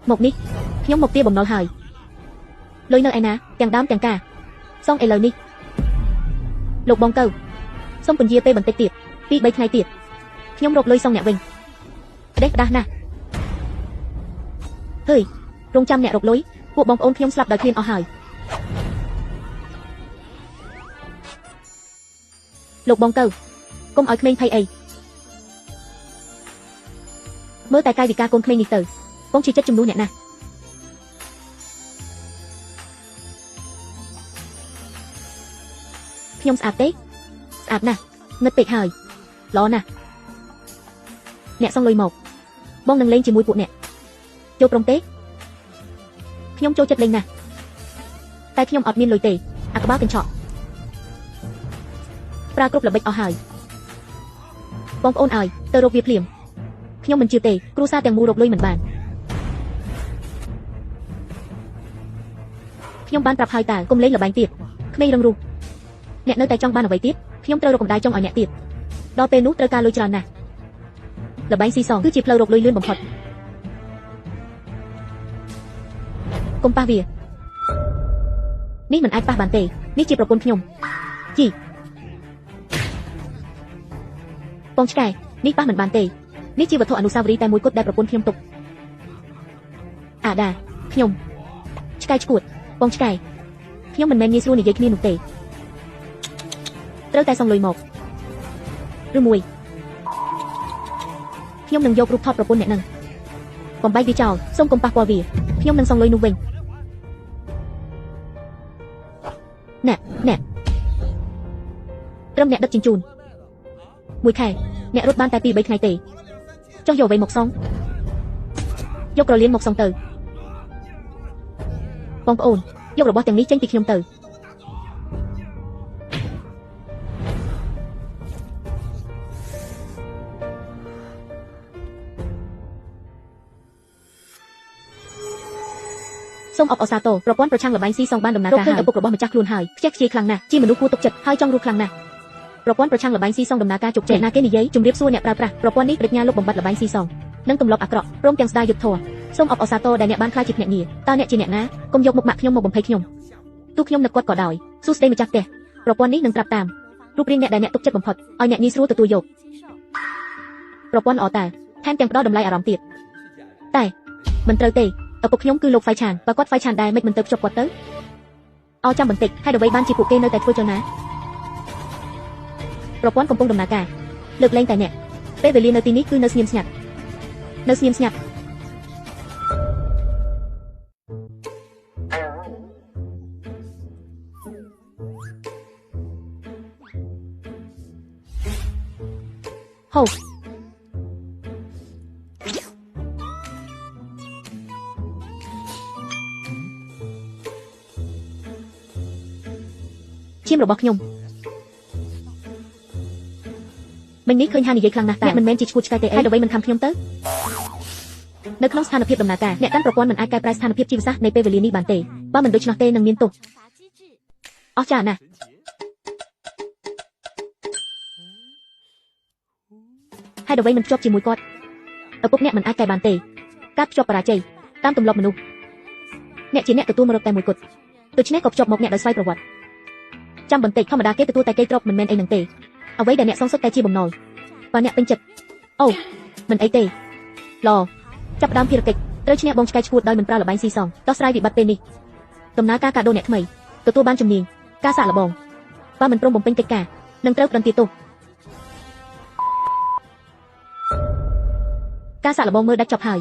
មកនេះខ្ញុំមកទាបំណុលហើយលុយនៅឯណាទាំងដើមទាំងការសងឥឡូវនេះលោកបងកៅសូមពន្យាពេលបន្តិចទៀត2-3ថ្ងៃទៀតខ្ញុំរកលុយសងអ្នកវិញដេកដាស់ណាស់ហើយរងចាំអ្នករកលុយពួកបងប្អូនខ្ញុំស្លាប់ដោយឃ្លានអស់ហើយលោកបងកៅកុំឲ្យក្មេងភ័យអីមើលតែកាយវិការកូនក្មេងនេះទៅបងជាចិត្តជំនួសអ្នកណាស់ខ្ញុំស្អាតទេស្អាតណាស់ងឹតពេកហើយល្អណាស់អ្នកសងលុយមកបងនឹងលេងជាមួយពួកអ្នកចូលព្រមទេខ្ញុំចូលចិត្តលេងណាស់តែខ្ញុំអត់មានលុយទេអាក្បាលកញ្ឆក់ប្រើគ្រប់ល្បិចអស់ហើយបងប្អូនឲ្យទៅរកវាភ្លាមខ្ញុំមិនជឿទេគ្រួសារទាំងមូលរកលុយមិនបានខ្ញុំបានប្រាប់ហើយតើកុំលេងល្បែងទៀតក្មេងរឹងរូសអ្នកនៅតែចង់បានអ្វីទៀតខ្ញុំត្រូវរកកម្ដាយចង់ឲ្យអ្នកទៀតដល់ពេលនោះត្រូវការលុយច្រើនណាស់ល្បែងស៊ីសងគឺជាផ្លូវរកលុយលឿនបំផុតកុំប៉ះវានេះមិនអាចប៉ះបានទេនេះជាប្រពន្ធខ្ញុំជីពងឆ្កែនេះប៉ះមិនបានទេនេះជាវត្ថុអនុស្សាវរីយ៍តែមួយគត់ដែលប្រពន្ធខ្ញុំទុកអាដាខ្ញុំឆ្កែឈួតពងឆ្កែខ្ញុំមិនមែនងាយស្រួលនិយាយគ្នានោះទេត្រូវតែសងលុយមកឬមួយខ្ញុំនឹងយករូបថតប្រពន្ធអ្នកនឹងបំបែកវាចោលសូមកុំប៉ះពាល់វាខ្ញុំនឹងសងលុយនោះវិញអ្នកត្រឹមអ្នកដឹកជញ្ជូនមួយខែអ្នករត់បានតែ2-3ថ្ងៃទេចង់យកអ្វីមកសងយកក្រលៀនមកសងទៅបងប្អូនយករបស់ទាំងនេះចេញពីខ្ញុំទៅសូមអបអរសាទរប្រព័ន្ធប្រឆាំងល្បែងស៊ីសងបានដំណើរការហើយឪពុករបស់ម្ចាស់ខ្លួនហើយខ្ជះខ្ជាយខ្លាំងណាស់ជាមនុស្សគួរទុកចិត្តហើយចង់រស់ខ្លាំងណាស់ប្រព័ន្ធប្រឆាំងល្បែងស៊ីសងដំណើរការជោគជ័យណាគេនិយាយជំរាបសួរអ្នកប្រើប្រាស់ប្រព័ន្ធនេះបដិញ្ញាលុបបំបាត់ល្បែងស៊ីសងនិងទម្លាប់អាក្រក់ព្រមទាំងស្ដារយុត្តិធម៌សូមអបអរសាទរដែលអ្នកបានខ្លាចជាភ្នាក់ងារតើអ្នកជាអ្នកណាកុំយកមុខម៉ាក់ខ្ញុំមកបំភ័យខ្ញុំទោះខ្ញុំនឹកគាត់ក៏ដោយសួស្ដីម្ចាស់ផ្ទះប្រព័ន្ធនេះនឹងត្រាប់តាមរូបរាងអ្នកដែលអ្នកទុកចិត្តបំផុតឲ្យអ្នកងាយស្រួលទទួលយកប្រព័ន្ធល្អតែថែមទាំងផ្ដល់តម្លៃអារម្មណ៍ទៀតតែមិនត្រូវទេឪពុកខ្ញុំគឺលោកហ្វៃឆានបើគាត់ហ្វៃឆានដែរមិនទៅភ្ជាប់គាត់ទៅអោចាំបន្តិចហេតុអ្វីបានជាពួកគេនៅតែធ្វើចលនាប្រព័ន្ធកំពុងដំណើរការលើកលែងតែអ្នកពេលវេលានៅទីនេះគឺនៅស្ងៀមស្ងាត់ហូឈាមរបស់ខ្ញុំមិញនេះឃើញហានិយាយខ្លាំងណាស់តែមិនមែនជាឈួតឆ្កែទេអីអ្វីមិនខំខ្ញុំទៅនៅក្នុងស្ថានភាពដំណើរការអ្នកកាន់ប្រព័ន្ធមិនអាចកែប្រែស្ថានភាពជីវសាស្ត្រនៃពេលវេលានេះបានទេបើមិនដូច្នោះទេនឹងមានទោសអស្ចារ្យណាស់ហេតុអ្វីមិនភ្ជាប់ជាមួយគាត់ឪពុកអ្នកមិនអាចកែបានទេការភ្ជាប់បរាជ័យតាមទម្លាប់មនុស្សអ្នកជាអ្នកទទួលមរតកតែមួយគត់ដូច្នេះក៏ភ្ជាប់មកអ្នកដោយស្វ័យប្រវត្តិចាំបន្តិចធម្មតាគេទទួលតែគេទ្របមិនមែនអីនឹងទេអ្វីដែលអ្នកសងសុទ្ធតែជាបំណុលបើអ្នកពេញចិត្តអូមិនអីទេឡចាប់ដើមភារកិច្ចត្រូវឈ្នះបងឆ្កែឈួតដោយមិនប្រើល្បែងស៊ីសងដោះស្រាយវិបត្តិពេលនេះដំណើរការកាដូអ្នកថ្មីទទួលបានជំនាញការសាកល្បងបើមិនព្រមបំពេញកិច្ចការនឹងត្រូវប្រន្ទាទោសការសាកល្បងមើលដាច់ចប់ហើយ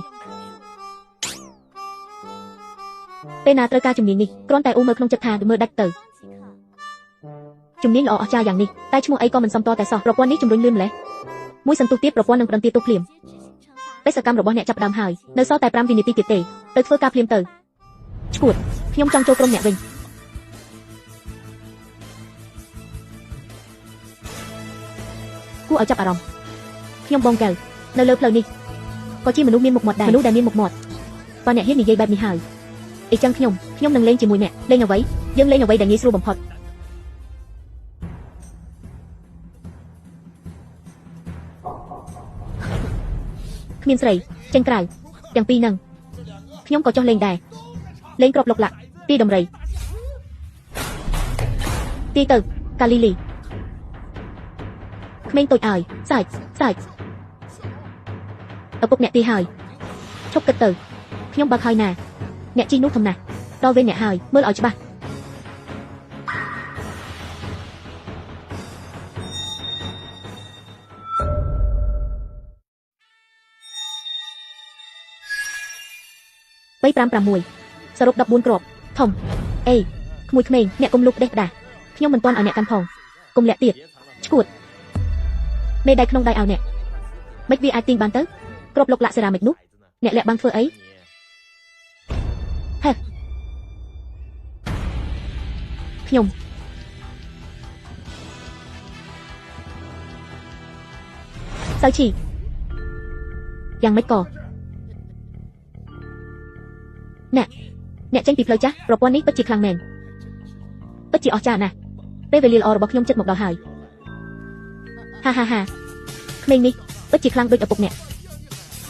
ពេលណាត្រូវការជំនាញនេះគ្រាន់តែអូមើលក្នុងចិត្តថាមើលដាច់ទៅជំនាញល្អអស្ចារ្យយ៉ាងនេះតែឈ្មោះអីក៏មិនសមតតែសោះប្រព័ន្ធនេះជំរុញលឿនម្ល៉េះមួយសន្ទុះទៀតប្រព័ន្ធនឹងប្រន្ទាទោសភ្លាមបេសកកម្មរបស់អ្នកចាប់ផ្ដើមហើយនៅសល់តែ5វិនាទីទៀតទេទៅធ្វើការភ្លាមទៅឈួតខ្ញុំចង់ចូលក្រុមអ្នកវិញគួរឲ្យចាប់អារម្មណ៍ខ្ញុំបងកែវនៅលើផ្លូវនេះក៏ជាមនុស្សមានមុខមាត់ដែរមនុស្សដែលមានមុខមាត់បើអ្នកហ៊ាននិយាយបែបនេះហើយអីចឹងខ្ញុំនឹងលេងជាមួយអ្នកលេងអ្វីយើងលេងអ្វីដែលងាយស្រួលបំផុតគ្មានស្រីចេញក្រៅទាំងពីរនឹង ខ្ញុំក៏ចុះលេងដែរលេងក្របលុកលាក់ទីដំរីទីទៅកាលីលីក្មេងតូចឲ្យសាច់ឪពុកអ្នកទីហើយឈប់គិតទៅខ្ញុំបើកហើយណាអ្នកជីនោះធំណាស់ដល់វេនអ្នកហើយមើលឲ្យច្បាស់356សរុប14គ្រាប់ធំអេក្មួយក្មេងអ្នកកុំលុកដេះដាស់ខ្ញុំមិនទាន់ឲ្យអ្នកកាន់ផងកុំលាក់ទៀតឈួតមេដៃក្នុងដៃឲ្យអ្នកមិនវាអាចទាញបានទៅគ្រាប់លុកលាក់សេរ៉ាមិចនោះអ្នកលាក់បាំងធ្វើអីហេខ្ញុំសៅឈីយ៉ាងម៉េចក៏អ្នកចេញពីផ្លូវចាស់ប្រព័ន្ធនេះពិតជាខ្លាំងមែនពិតជាអស្ចារ្យណាស់ពេលវេលាល្អរបស់ខ្ញុំជិតមកដល់ហើយហាក្មេងនេះពិតជាខ្លាំងដូចឪពុកអ្នក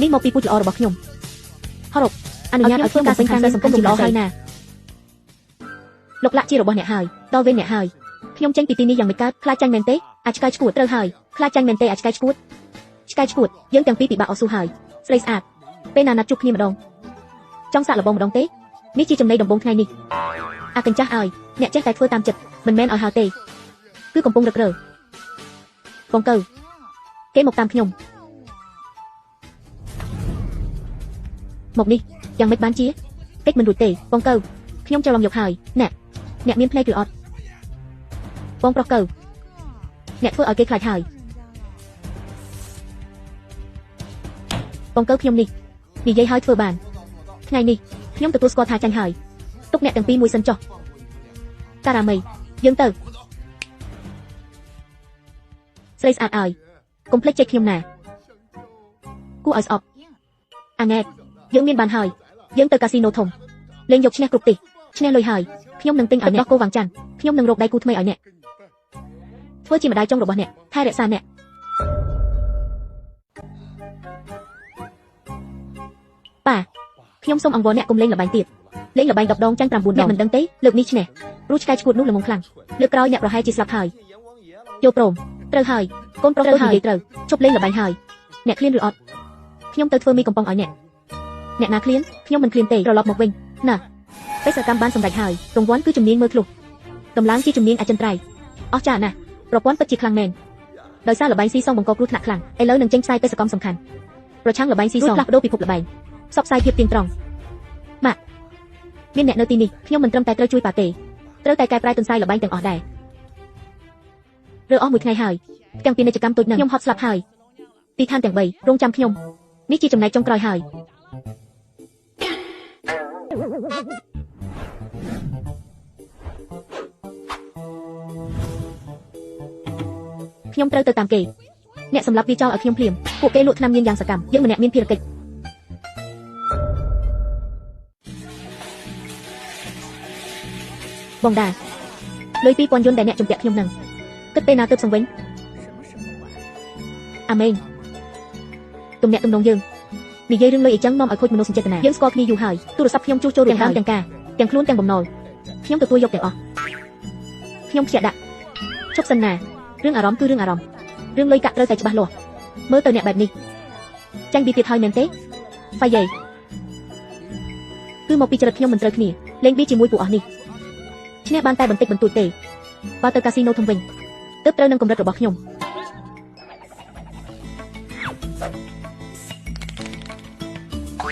នេះមកពីពូជល្អរបស់ខ្ញុំហរ៉ុបអនុញ្ញាតឲ្យខ្ញុំការពេញខាងនេះសង្គមជាល្អហើយណាលោកលាក់ជារបស់អ្នកហើយដល់វេនអ្នកហើយខ្ញុំចេញពីទីនេះយ៉ាងមិនកើតខ្លាចចាញ់មែនទេអាចឆ្កែឈួតត្រូវហើយខ្លាចចាញ់មែនទេអាចឆ្កែឈួតយើងទាំងពីរពិបាកអស៊ូហើយស្រីស្អាតពេលណាណាត់ជួបគ្នាម្ដងចង់សាក់លបងម្ដងទេនេះជាចំណៃដំបងថ្ងៃនេះអាកញ្ចាស់ឲ្យអ្នកចេះតែធ្វើតាមចិត្តមិនមែនឲ្យហៅទេគឺកំពុងរឹករឺបងកៅគេមកតាមខ្ញុំមកនេះយ៉ាងមិនបានជាកិច្ចមិនរួចទេបងកៅខ្ញុំច្រឡំយកហើយអ្នកមានភ្នែកឬអត់បងប្រុសកៅអ្នកធ្វើឲ្យគេខ្លាចហើយបងកៅខ្ញុំនេះនិយាយឲ្យធ្វើបានថ្ងៃនេះខ្ញុំទទួលស្គាល់ថាចាញ់ហើយទុកអ្នកទាំងពីរមួយសិនចុះការ៉ាមីយើងទៅស្រីស្អាតឲ្យកុំភ្លេចចេះខ្ញុំណាគួរឲ្យស្អប់អាង៉ែតយើងមានបានហើយយើងទៅកាស៊ីណូធំលេងយកឈ្នះគ្រប់ទីឈ្នះលុយហើយខ្ញុំនឹងទិញឲ្យអ្នកដោះគោវាងច័ន្ទខ្ញុំនឹងរកដៃគូថ្មីឲ្យអ្នកធ្វើជាម្ដាយចុងរបស់អ្នកថែរក្សាអ្នកប៉ាខ្ញុំសូមអង្វរអ្នកកុំលេងល្បែងទៀតលេងល្បែង10 ដងចាញ់9 ដងអ្នកមិនដឹងទេលើកនេះឈ្នះព្រោះឆ្កែឈួតនោះល្ងងខ្លាំងលើកក្រោយអ្នកប្រហែលជាស្លាប់ហើយយកព្រមត្រូវហើយកូនប្រុសទៅនិយាយត្រូវជប់លេងល្បែងហើយអ្នកឃ្លានឬអត់ខ្ញុំទៅធ្វើមីកំប៉ុងឲ្យអ្នកណាឃ្លានខ្ញុំមិនឃ្លានទេត្រឡប់មកវិញណាបេសកកម្មបានសម្រេចហើយរង្វាន់គឺជំនាញមើលឃ្លុះតម្លើងជាជំនាញអចិន្ត្រៃយ៍អស្ចារ្យណាស់ប្រព័ន្ធពិតជាខ្លាំងមែនដោយសារល្បែងស៊ីសងបង្កគ្រោះថ្នាក់ខ្លាំងឥឡូវនឹងចេញផ្សាយបេសកកម្មសំខាន់ប្រឆាំងល្បែងស៊ីសងផ្លាស់ប្ដូរពិភពល្បែងផ្សព្វផ្សាយភាពទៀងត្រង់ម៉ាក់មានអ្នកនៅទីនេះខ្ញុំមិនត្រឹមតែត្រូវជួយប៉ាទេត្រូវតែកែប្រែទន្សាយល្បែងទាំងអស់ដែររើអស់មួយថ្ងៃហើយទាំងពាណិជ្ជកម្មតូចនឹងខ្ញុំហត់ស្លាប់ហើយទីឋានទាំង3រងចាំខ្ញុំនេះជាចំណែកចុងក្រោយហើយខ្ញុំត្រូវទៅតាមគេអ្នកសម្លាប់វាចោលឲ្យខ្ញុំភ្លាមពួកគេលក់ថ្នាំញៀនយ៉ាងសកម្មយើងម្នាក់មានភារកិច្ចបងដាលុយ2000 យន្តដែលអ្នកជំពាក់ខ្ញុំនឹងគិតពេលណាទើបសងវិញអាម៉េងទំនាក់ទំនងយើងនិយាយរឿងលុយអីចឹងនាំឲ្យខូចមនោសញ្ចេតនាយើងស្គាល់គ្នាយូរហើយទូរស័ព្ទខ្ញុំជួសជុលទាំងដើមទាំងការទាំងខ្លួនទាំងបំណុលខ្ញុំទទួលយកទាំងអស់ខ្ញុំខ្ជាក់ដាក់ឈប់សិនណារឿងអារម្មណ៍គឺរឿងអារម្មណ៍រឿងលុយកាក់ត្រូវតែច្បាស់លាស់មើលទៅអ្នកបែបនេះចាញ់ពីទៀតហើយមែនទេហ្វាយេគឺមកពីចរិតខ្ញុំមិនត្រូវគ្នាលេងប៊ីជាមួយពួកអស់នេះឈ្នះបានតែបន្តិចបន្តួចទេបើទៅកាស៊ីណូធំវិញទើបត្រូវនឹងកម្រិតរបស់ខ្ញុំ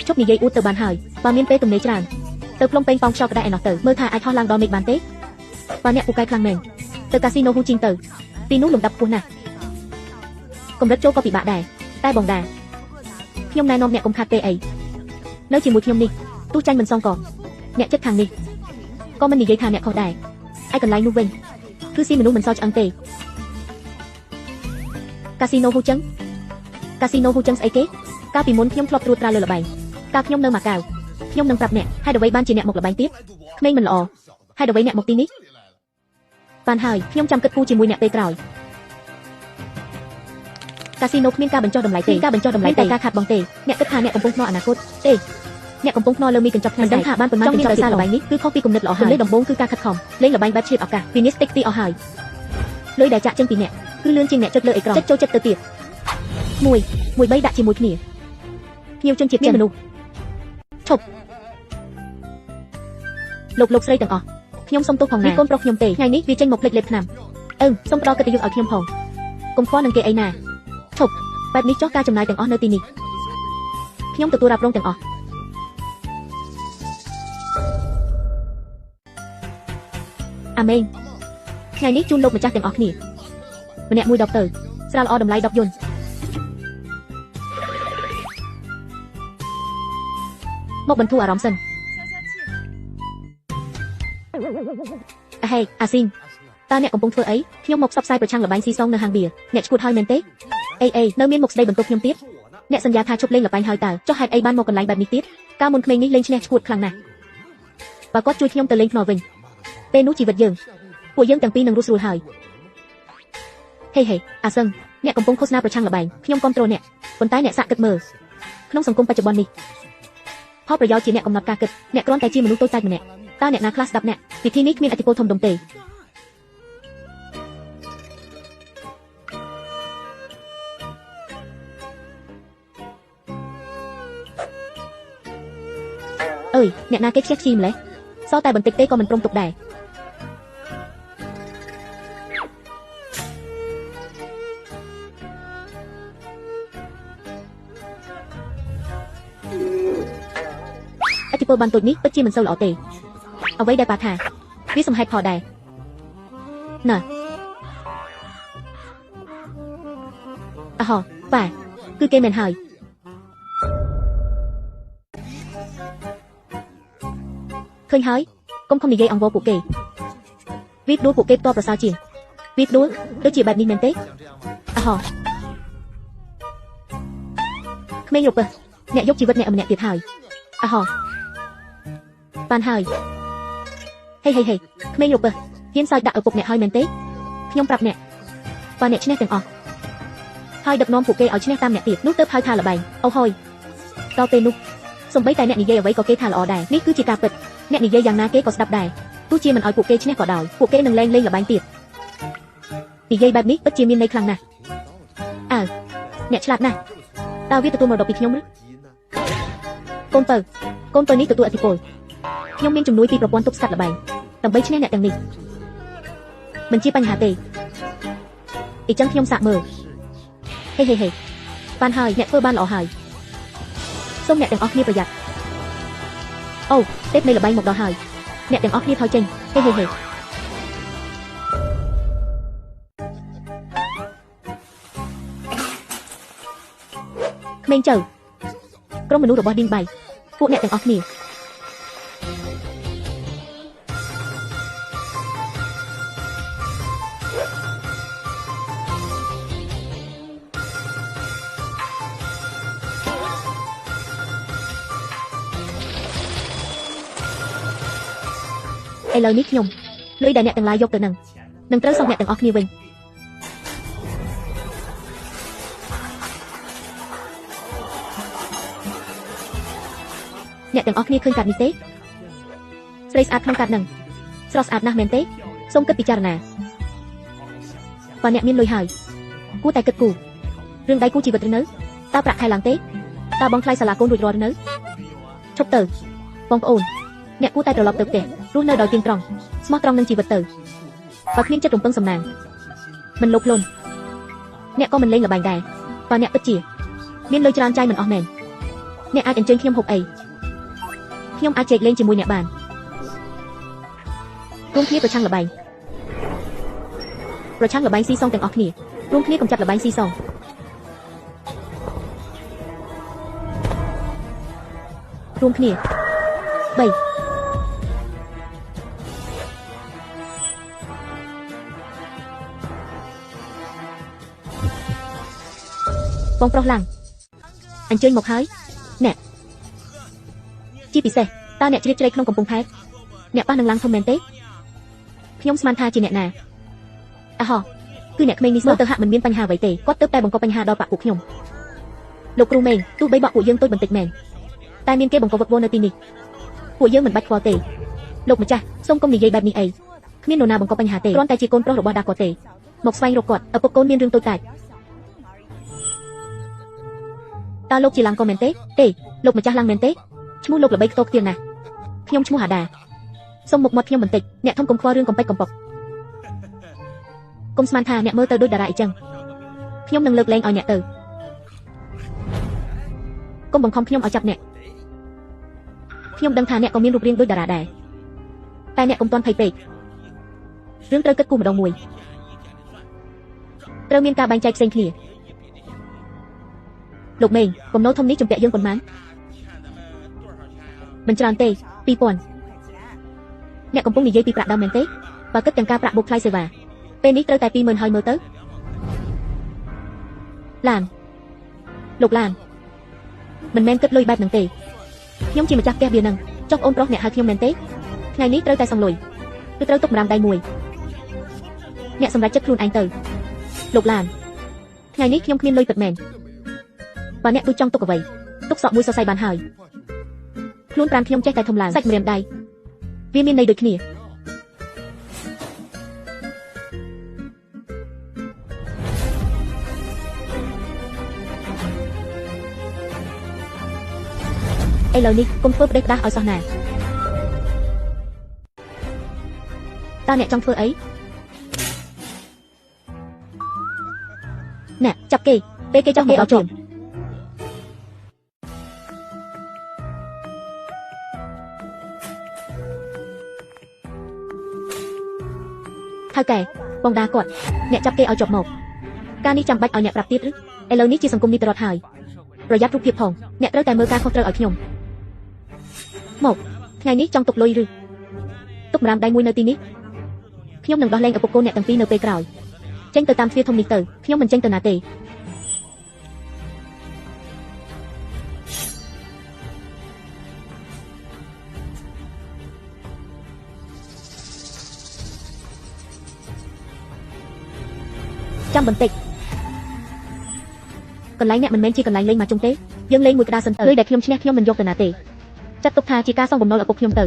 ជប់និយាយអួតទៅបានហើយបើមានពេលទំនេរច្រើនទៅផ្លុំពេញប៉ោងខ្យល់ក្តៅឯណោះទៅមើលថាអាចហោះឡើងដល់មេឃបានទេបើអ្នកពូកែខ្លាំងមែនទៅកាស៊ីណូហ៊ូជីងទៅទីនោះលំដាប់ខ្ពស់ណាស់កម្រិតចូលក៏ពិបាកដែរតែបងដាខ្ញុំណែនាំអ្នកកុំខាត់ទេអីនៅជាមួយខ្ញុំនេះទោះចាញ់មិនសងក៏អ្នកចិត្តខាងនេះក៏មិននិយាយថាអ្នកខុសដែរឯកន្លែងនោះវិញគឺស៊ីមនុស្សមិនសល់ឆ្អឹងទេកាស៊ីណូហ៊ូចឹងស្អីគេកាលពីមុនខ្ញុំធ្លាប់ត្រួតត្រាលើល្បែងកាលខ្ញុំនៅម៉ាកាវខ្ញុំនឹងប្រាប់អ្នកហេតុអ្វីបានជាអ្នកមកល្បែងទៀតក្មេងមិនល្អហេតុអ្វីអ្នកមកទីនេះបានហើយខ្ញុំចាំគិតគូរជាមួយអ្នកពេលក្រោយកាស៊ីណូគ្មានការបញ្ចុះតម្លៃទេតែការខាត់បងទេអ្នកគិតថាអ្នកកំពុងភ្នាល់អនាគតទេ អ្នកកំពុងភ្នាល់លើមីកញ្ចប់ថ្ងៃដឹងថាបានប៉ុន្មានកញ្ចប់ទៀតល្បែងនេះគឺខុសពីគំនិតល្អហើយដំបូងគឺការខិតខំលេងល្បែងបែបឆ្លៀតឱកាសពីនេះស្ទេកទីអស់ហើយលុយដែលចាក់ចេញពីអ្នកគឺលឿនជាងអ្នកចុចលើអេក្រង់ចុចចូលចិត្តទៅទៀត1 3ដាក់ជាមួយគ្នាភ្ញៀវជនជាតិចិនមនុស្សឈប់លោកស្រីទាំងអស់ខ្ញុំសុំទោសផងណាកូនប្រុសខ្ញុំទេថ្ងៃនេះវាចេញមកភ្លេចលេបឆ្នាំសុំផ្ដល់កិត្តិយសឲ្យខ្ញុំផងកុំខ្វល់នឹងគេអីណាឈប់បែបនេះចុះការចំណាយទាំងអស់នៅទីនេះខ្ញុំទទួលរ៉ាប់រងទាំងអស់អាម៉េងថ្ងៃនេះជូនលោកម្ចាស់ទាំងអស់គ្នាម្នាក់មួយ10ទៅស្រាលល្អតម្លៃ10យន្តមកបន្ធូរអារម្មណ៍សិនហេអាស៊ីងតើអ្នកកំពុងធ្វើអីខ្ញុំមកផ្សព្វផ្សាយប្រឆាំងល្បែងស៊ីសងនៅហាងបៀអ្នកឈួតហើយមែនទេអីនៅមានមុខស្ដីបន្ទោសខ្ញុំទៀតអ្នកសន្យាថាឈប់លេងល្បែងហើយតើចុះហេតុអីបានមកកន្លែងបែបនេះទៀតកាលមុនក្មេងនេះលេងឈ្នះឈួតខ្លាំងណាស់បើគាត់ជួយខ្ញុំទៅលេងភ្នាល់វិញពេលនោះជីវិតយើងពួកយើងទាំងពីរនឹងរស់ស្រួលហើយហេអាសឹងអ្នកកំពុងឃោសនាប្រឆាំងល្បែងខ្ញុំគាំទ្រអ្នកប៉ុន្តែអ្នកសាកគិតមើលក្នុងសង្គមបច្ចុប្បន្ននេះផលប្រយោជន៍ជាអ្នកកំណត់ការគិតអ្នកគ្រាន់តែជាមនុស្សតូចតាចម្នាក់តើអ្នកណាខ្លះស្ដាប់អ្នកពិធីនេះគ្មានឥទ្ធិពលធំដុំទេអើយអ្នកណាគេខ្ជិះខ្ជីម្លេះសល់តែបន្តិចទេក៏មិនព្រមទុកដែរឥទ្ធិពលបានទុចនេះពិតជាមិនសូវល្អទេអ្វីដែលប៉ាថាវាសំហេតុផលដែរណាអហប៉ាគឺគេមែនហើយឃើញហើយកុំនិយាយអង្វរពួកគេវីបដួលពួកគេតបប្រសើរជាងវីបដួលដូចជាបែបនេះមែនទេអហក្មេងរពឹសអ្នកយកជីវិតអ្នកម្នាក់ទៀតហើយអហបានហើយហេក្មេងរពឹសហ៊ានសើចដាក់ឪពុកអ្នកហើយមែនទេខ្ញុំប្រាប់អ្នកបើអ្នកឈ្នះទាំងអស់ហើយដឹកនាំពួកគេឲ្យឈ្នះតាមអ្នកទៀតនោះទើបហៅថាល្បែងអូហយដល់ពេលនោះសំបីតែអ្នកនិយាយអ្វីក៏គេថាល្អដែរនេះគឺជាការពិតអ្នកនិយាយយ៉ាងណាគេក៏ស្ដាប់ដែរទោះជាមិនឲ្យពួកគេឈ្នះក៏ដោយពួកគេនឹងលេងល្បែងទៀតនិយាយបែបនេះពិតជាមានន័យខ្លាំងណាស់អ្នកឆ្លាតណាស់តើវាទទួលមរតកពីខ្ញុំឬកូនពៅនេះទទួលឥទ្ធិពលខ្ញុំមានជំនួយពីប្រព័ន្ធទប់ស្កាត់ល្បែងដើម្បីឈ្នះអ្នកទាំងនេះមិនជាបញ្ហាទេអញ្ចឹងខ្ញុំសាកមើលហេបានហើយអ្នកធ្វើបានល្អហើយសូមអ្នកទាំងអស់គ្នាប្រយ័ត្នអូទេពនៃល្បែងមកដល់ហើយអ្នកទាំងអស់គ្នាថយចេញហេក្មេងចៅក្រុមមនុស្សរបស់ឌីងបៃពួកអ្នកទាំងអស់គ្នាឥឡូវនេះខ្ញុំលុយដែលអ្នកទាំងឡាយយកទៅនឹងត្រូវសងអ្នកទាំងអស់គ្នាវិញអ្នកទាំងអស់គ្នាឃើញកាត់នេះទេស្រីស្អាតក្នុងកាត់នឹងស្រស់ស្អាតណាស់មែនទេសូមគិតពិចារណាបើអ្នកមានលុយហើយគួរតែគិតគូររឿងដៃគូជីវិតឬនៅតើប្រាក់ខែឡើងទេតើបងថ្លៃសាលាកូនរួចរាល់ឬនៅឈប់ទៅបងប្អូនអ្នកគួរតែត្រឡប់ទៅផ្ទះរស់នៅដោយទៀងត្រង់ស្មោះត្រង់នឹងជីវិតទៅបើគ្មានចិត្តរំពឹងសំណាងមិនលោភលន់អ្នកក៏មិនលេងល្បែងដែរបើអ្នកពិតជាមានលុយច្រើនចាយមិនអស់មែនអ្នកអាចអញ្ជើញខ្ញុំហូបអីខ្ញុំអាចជែកលេងជាមួយអ្នកបានរួមគ្នាប្រឆាំងល្បែងស៊ីសងទាំងអស់គ្នារួមគ្នាកម្ចាត់ល្បែងស៊ីសងរួមគ្នា3បងប្រុសឡើងអញ្ជើញមកហើយអ្នកជាពិសេសតើអ្នកជ្រៀតជ្រែកក្នុងកំពង់ផែអ្នកប៉ះនឹងឡើងធំមែនទេខ្ញុំស្មានថាជាអ្នកណាអហគឺអ្នកក្មេងនេះមើលទៅហាក់មិនមានបញ្ហាអ្វីទេគាត់ទើបតែបង្កបញ្ហាដល់ប៉ាពួកខ្ញុំលោកគ្រូមេងទោះបីបកពួកយើងតូចបន្តិចមែន តែមានគេបង្កវឹកវរនៅទីនេះពួកយើងមិនបាច់ខ្វល់ទេលោកម្ចាស់សូមកុំនិយាយបែបនេះអីគ្មាននរណាបង្កបញ្ហាទេគ្រាន់តែជាកូនប្រុសរបស់ដាគាត់ទេមកស្វែងរកគាត់ឪពុកកូនមានរឿងតូចតាចតើលោកជាឡាំងក៏មែនទេលោកម្ចាស់ឡាំងមែនទេឈ្មោះលោកល្បីខ្ទោខ្ទានណាស់ខ្ញុំឈ្មោះហាដាសូមមុខមាត់ខ្ញុំបន្តិចអ្នកធំកុំខ្វល់រឿងកំពេចកំប៉ុកកុំស្មានថាអ្នកមើលទៅដូចតារាអីចឹងខ្ញុំនឹងលើកលែងឲ្យអ្នកទៅកុំបង្ខំខ្ញុំឲ្យចាប់អ្នកខ្ញុំដឹងថាអ្នកក៏មានរូបរាងដូចតារាដែរតែអ្នកកុំទាន់ភ័យពេករឿងត្រូវគិតគូរម្ដងមួយត្រូវមានការបែងចែកផ្សេងគ្នាលោកមេងគំនូរធំនេះជំពាក់យើងប៉ុន្មានមិនច្រើនទេ 2000 អ្នកកំពុងនិយាយពីប្រាក់ដើមមែនទេបើគិតទាំងការប្រាក់បូកថ្លៃសេវាពេលនេះត្រូវតែ 20000 ហើយមើលទៅឡានលោកឡានមិនមែនគិតលុយបែបហ្នឹងទេខ្ញុំជាម្ចាស់ផ្ទះវានឹងចុះអូនប្រុសអ្នកហៅខ្ញុំមែនទេថ្ងៃនេះត្រូវតែសងលុយគឺត្រូវទុកម្រាមដៃមួយអ្នកសម្រេចចិត្តខ្លួនឯងទៅលោកឡានថ្ងៃនេះខ្ញុំគ្មានលុយពិតមែនបើអ្នកទូចង់ទុកអ្វីទុកសក់មួយសរសៃបានហើយខ្លួនប្រានខ្ញុំចេះតែធំឡើងសាច់ម្រាមដៃវាមានន័យដូចគ្នាឥឡូវនេះកុំធ្វើផ្ដេសផ្ដាស់ឲ្យសោះណាតើអ្នកចង់ធ្វើអីណែចាប់គេពេលគេចង់គេឲ្យជុំថៅកែបងដាគាត់អ្នកចាប់គេឲ្យជាប់មកការនេះចាំបាច់ឲ្យអ្នកប្រាប់ទៀតឬឥឡូវនេះជាសង្គមនីតិរដ្ឋហើយប្រយ័ត្នរូបភាពផងអ្នកត្រូវតែមើលការខុសត្រូវឲ្យខ្ញុំមកថ្ងៃនេះចង់ទុកលុយឬទុកម្រាមដៃមួយនៅទីនេះខ្ញុំនឹងដោះលែងឪពុកកូនអ្នកទាំងពីរនៅពេលក្រោយចេញទៅតាមទ្វារធំនេះទៅខ្ញុំមិនចេញទៅណាទេចាំបន្តិចកន្លែងអ្នកមិនមែនជាកន្លែងលេងមកជុំទេយើងលេងមួយក្តារសិនទៅលុយដែលខ្ញុំឈ្នះខ្ញុំមិនយកទៅណាទេចាត់ទុកថាជាការសងបំណុលឪពុកខ្ញុំទៅ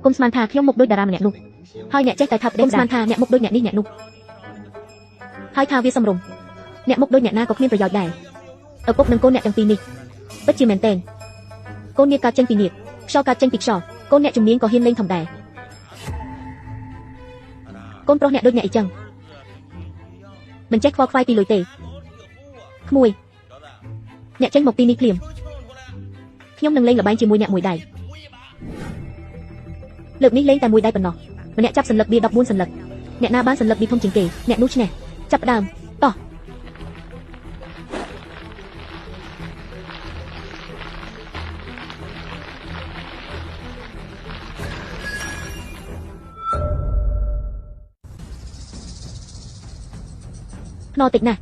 កុំស្មានថាខ្ញុំមុខដូចតារាម្នាក់នោះហើយអ្នកចេះតែថាផ្ដេសស្មានថាអ្នកមុខដូចអ្នកនេះអ្នកនោះហើយថាវាសំរុំអ្នកមុខដូចអ្នកណាក៏គ្មានប្រយោជន៍ដែរឪពុកនិងកូនអ្នកទាំងពីរនេះពិតជាមែនទែនកូននេះកើតចេញពីនេះខ្យល់កើតចេញពីខ្យល់កូនអ្នកជំនាញក៏ហ៊ានលេងធំដែរកូនប្រុសអ្នកដូចអ្នកអីចឹងមិនចេះខ្វល់ខ្វាយពីលុយទេក្មួយអ្នកចេញមកពីនេះភ្លាមខ្ញុំនឹងលេងល្បែងជាមួយអ្នកមួយដៃលើកនេះលេងតែមួយដៃប៉ុណ្ណោះម្នាក់ចាប់សន្លឹកបៀ14សន្លឹកអ្នកណាបានសន្លឹកបៀធំជាងគេអ្នកនោះឈ្នះចាប់ផ្ដើមតោះភ្នតិចណាស់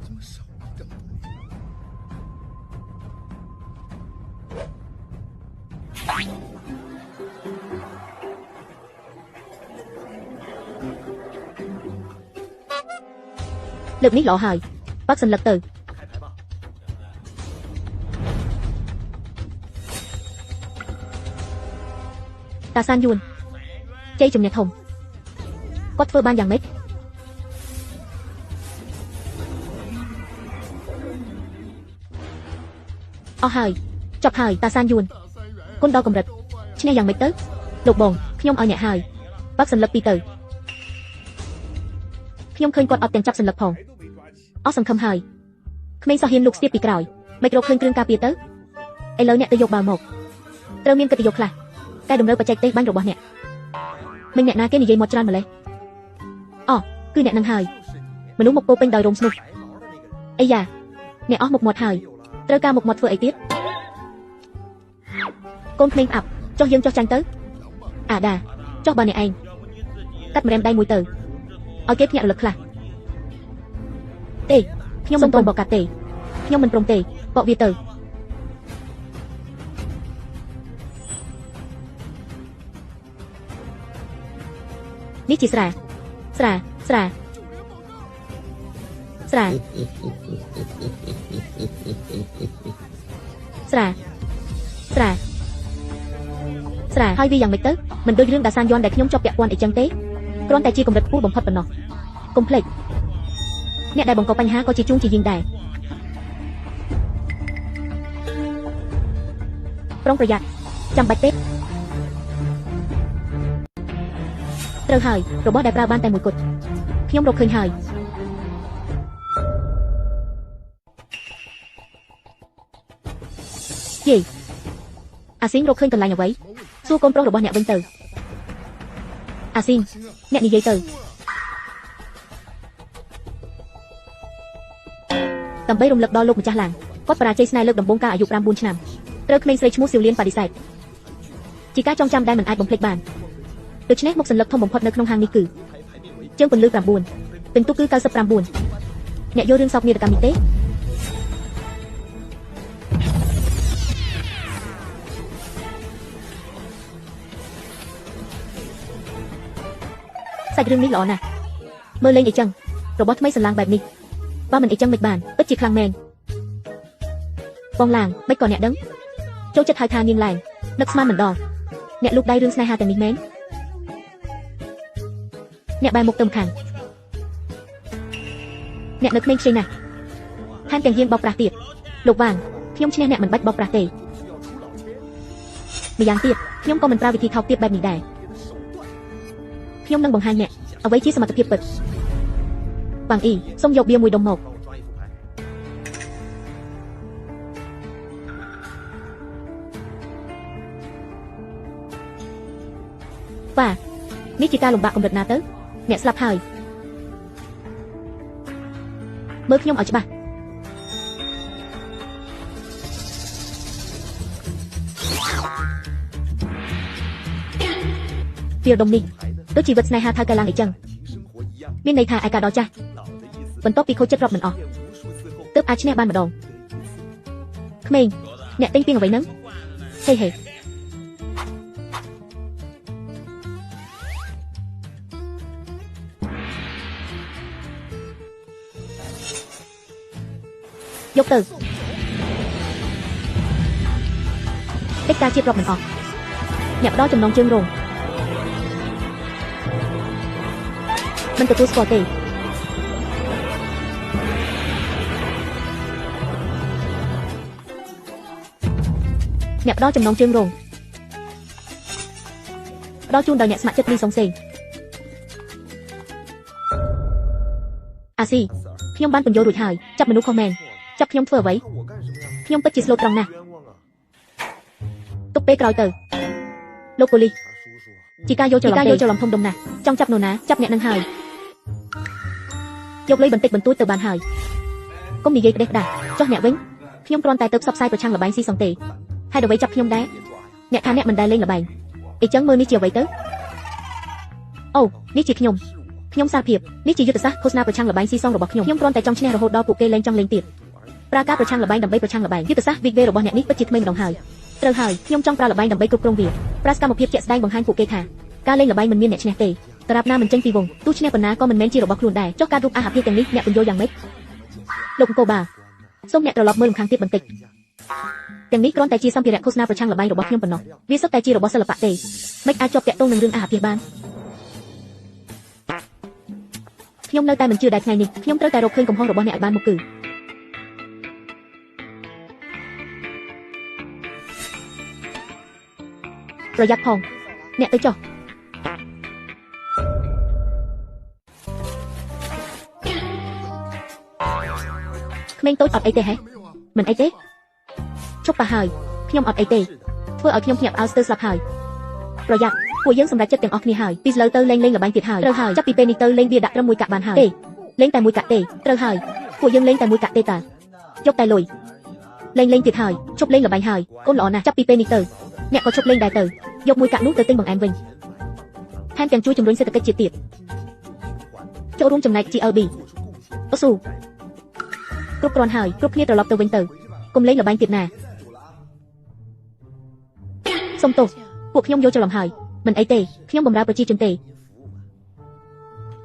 លើកនេះល្អហើយបាក់សន្លឹកទៅតាសានយួនជ័យជំនះធំគាត់ធ្វើបានយ៉ាងម៉េចអស់ហើយចប់ហើយតាសានយួនគុណដល់កម្រិតឈ្នះយ៉ាងម៉េចទៅលោកបងខ្ញុំឲ្យអ្នកហើយបាក់សន្លឹកពីរទៅខ្ញុំឃើញគាត់អត់ទាំងចាប់សន្លឹកផងអស់សង្ឃឹមហើយក្មេងសោះហ៊ានលុកស្ទាបពីក្រោយមិនរកឃើញគ្រឿងការពារទៅឥឡូវអ្នកទៅយកបាល់មកត្រូវមានកិត្តិយសខ្លះតែតម្រូវបច្ចេកទេសបាញ់របស់អ្នកមិនអ្នកណាគេនិយាយមកច្រើនម្លេះអូគឺអ្នកនឹងហើយមនុស្សមកពោពេញដោយរោមស្នុះអីយ៉ាអ្នកអស់មុខមាត់ហើយត្រូវការមុខមាត់ធ្វើអីទៀតកូនក្មេងអាប់ចុះយើងចុះចាញ់ទៅអាដាចុះបើអ្នកឯងកាត់ម្រាមដៃមួយទៅឲ្យគេភ្ញាក់រលឹកខ្លះទេខ្ញុំមិនព្រមបកកាត់ទេខ្ញុំមិនព្រមទេ បកវាទៅនេះជាស្រាស្រាស្រាស្រាស្រាស្រាស្រាហើយវាយ៉ាងម៉េចទៅមិនដូចរឿងដាសានយ័នដែលខ្ញុំជាប់ពាក់ព័ន្ធអីចឹងទេគ្រាន់តែជាកម្រិតខ្ពស់បំផុតប៉ុណ្ណោះកុំភ្លេចអ្នកដែលបង្កបញ្ហាក៏ជាជួងជាយីងដែរប្រុងប្រយ័ត្នចាំបាច់ទេត្រូវហើយរបស់ដែលប្រើបានតែមួយគត់ខ្ញុំរកឃើញហើយយេអាស៊ីងរកឃើញកន្លែងអ្វីសួរកូនប្រុសរបស់អ្នកវិញទៅអាស៊ីងអ្នកនិយាយទៅដើម្បីរំលឹកដល់លោកម្ចាស់ឡានគាត់បរាជ័យស្នេហ៍លើកដំបូងការអាយុ9ឆ្នាំត្រូវក្មេងស្រីឈ្មោះសៀវលៀនបដិសេធជាការចងចាំដែលមិនអាចបំភ្លេចបានដូច្នេះមុខសញ្ញកធំបំផុតនៅក្នុងហាងនេះគឺជើងពន្លឺ9ពិន្ទុគឺ99អ្នកយល់រឿងសោកនាដកម្មនេះទេសាច់រឿងនេះល្អណាស់មើលលេងអីចឹងរបស់ថ្មីសន្លាងបែបនេះបើមិនអីចឹងមិនបានពិតជាខ្លាំងមែនបងឡាងមិនក៏អ្នកដឹងចូលចិត្តហៅថានាងឡែងនឹកស្មានមិនដល់អ្នកលូកដៃរឿងស្នេហាទាំងនេះមែនអ្នកបែរមុខទៅម្ខាងអ្នកនៅក្មេងខ្ចីណាស់ថែមទាំងហ៊ានបោកប្រាស់ទៀតលោកវាងខ្ញុំឈ្នះអ្នកមិនបាច់បោកប្រាស់ទេម្យ៉ាងទៀតខ្ញុំក៏មិនប្រើវិធីថោកទាបបែបនេះដែរខ្ញុំនឹងបង្ហាញអ្នកអ្វីជាសមត្ថភាពពិតបាំងអ៊ីសូមយកបៀមួយដុំមកវ៉ានេះជាការលំបាកកម្រិតណាទៅអ្នកស្លាប់ហើយមើលខ្ញុំឲ្យច្បាស់ពីដុំនេះដូចជីវិតស្នេហាថៅកែឡើងអីចឹងមានន័យថាឯកាដល់ចាស់បន្ទាប់ពីខូចចិត្តរាប់មិនអស់ទើបអាចឈ្នះបានម្ដងក្មេងអ្នកទិញពីអ្វីហ្នឹងហេហេយកទៅកិច្ចការជាតិរាប់មិនអស់អ្នកផ្ដល់ចំណងជើងរងមិនទទួលស្គាល់ទេអ្នកផ្ដល់ចំណងជើងរងផ្ដល់ជូនដល់អ្នកស្ម័គ្រចិត្តលីសុងសេងអាស៊ីខ្ញុំបានពន្យល់រួចហើយចាប់មនុស្សខុសមែនចាប់ខ្ញុំធ្វើអ្វីខ្ញុំពិតជាស្លូតត្រង់ណាស់ទុកពេលក្រោយទៅលោកប៉ូលីសជាការយកច្រឡំធំដុំណាស់ចង់ចាប់នរណាចាប់អ្នកនឹងហើយយកលុយបន្តិចបន្តួចទៅបានហើយកុំនិយាយក្តេះក្តាស់ចុះអ្នកវិញខ្ញុំគ្រាន់តែទៅផ្សព្វផ្សាយប្រឆាំងល្បែងស៊ីសងទេហេតុអ្វីចាប់ខ្ញុំដែរអ្នកថាអ្នកមិនដែលលេងល្បែងអីចឹងមើលនេះជាអ្វីទៅអូនេះជាខ្ញុំសារភាពនេះជាយុទ្ធសាស្ត្រឃោសនាប្រឆាំងល្បែងស៊ីសងរបស់ខ្ញុំគ្រាន់តែចង់ឈ្នះរហូតដល់ពួកគេលែងចង់លេងទៀតប្រើការប្រឆាំងល្បែងដើម្បីប្រឆាំងល្បែងយុទ្ធសាស្ត្រវិកវេរបស់អ្នកនេះពិតជាថ្មីម្ដងហើយត្រូវហើយខ្ញុំចង់ប្រើល្បែងដើម្បីគ្រប់គ្រងវាប្រើសកម្មភាពជាក់ស្ដែងបង្ហាញពួកគេថាការលេងល្បែងមិនមានអ្នកឈ្នះទេតារាប់ណាមិនចេញពីវងទោះឈ្នះប៉ុណ្ណាក៏មិនមែនជារបស់ខ្លួនដែរចុះការរូបអាហារទាំងនេះអ្នកពន្យល់យ៉ាងម៉េចលោកអង្គបាសូមអ្នកត្រឡប់មើលម្ខាងទៀតបន្តិចទាំងនេះគ្រាន់តែជាសម្ភារៈឃោសនាប្រឆាំងល្បែងរបស់ខ្ញុំប៉ុណ្ណោះវាសុទ្ធតែជារបស់សិល្បៈទេមិនអាចជាប់តាក់ទងនឹងរឿងអាហារបានខ្ញុំនៅតែមិនជឿដែរថ្ងៃនេះខ្ញុំត្រូវតែរកឃើញកំហុសរបស់អ្នកឲ្យបានមកគឺប្រយ័ត្នផងអ្នកទៅចុះក្មេងតូចអត់អីទេហេមិនអីទេជប់ទៅហើយខ្ញុំអត់អីទេធ្វើឲ្យខ្ញុំភ្ញាក់ផ្អើលស្ទើរស្លាប់ហើយប្រយ័ត្នពួកយើងសម្រេចចិត្តទាំងអស់គ្នាហើយពីឥឡូវទៅលេងល្បែងទៀតហើយត្រូវហើយចាប់ពីពេលនេះទៅលេងវាដាក់ត្រឹមមួយកាក់បានហើយទេលេងតែមួយកាក់ទេត្រូវហើយពួកយើងលេងតែមួយកាក់ទេតាយកតែលុយលេងទៀតហើយជប់លេងល្បែងហើយកូនល្អណាស់ចាប់ពីពេលនេះទៅអ្នកក៏ជប់លេងដែរទៅយកមួយកាក់នោះទៅទិញបង្អែមវិញថែមទាំងជួយជំរុញសេដ្ឋកិច្ចជាតិទៀតចូលរួមចំណែក GLB អូស៊ូគ្រប់គ្រាន់ហើយគ្រប់គ្នាត្រឡប់ទៅវិញទៅ កុំលេងល្បែងទៀតណាសុំទោសពួកខ្ញុំយល់ច្រឡំហើយមិនអីទេខ្ញុំបម្រើប្រជាជនទេ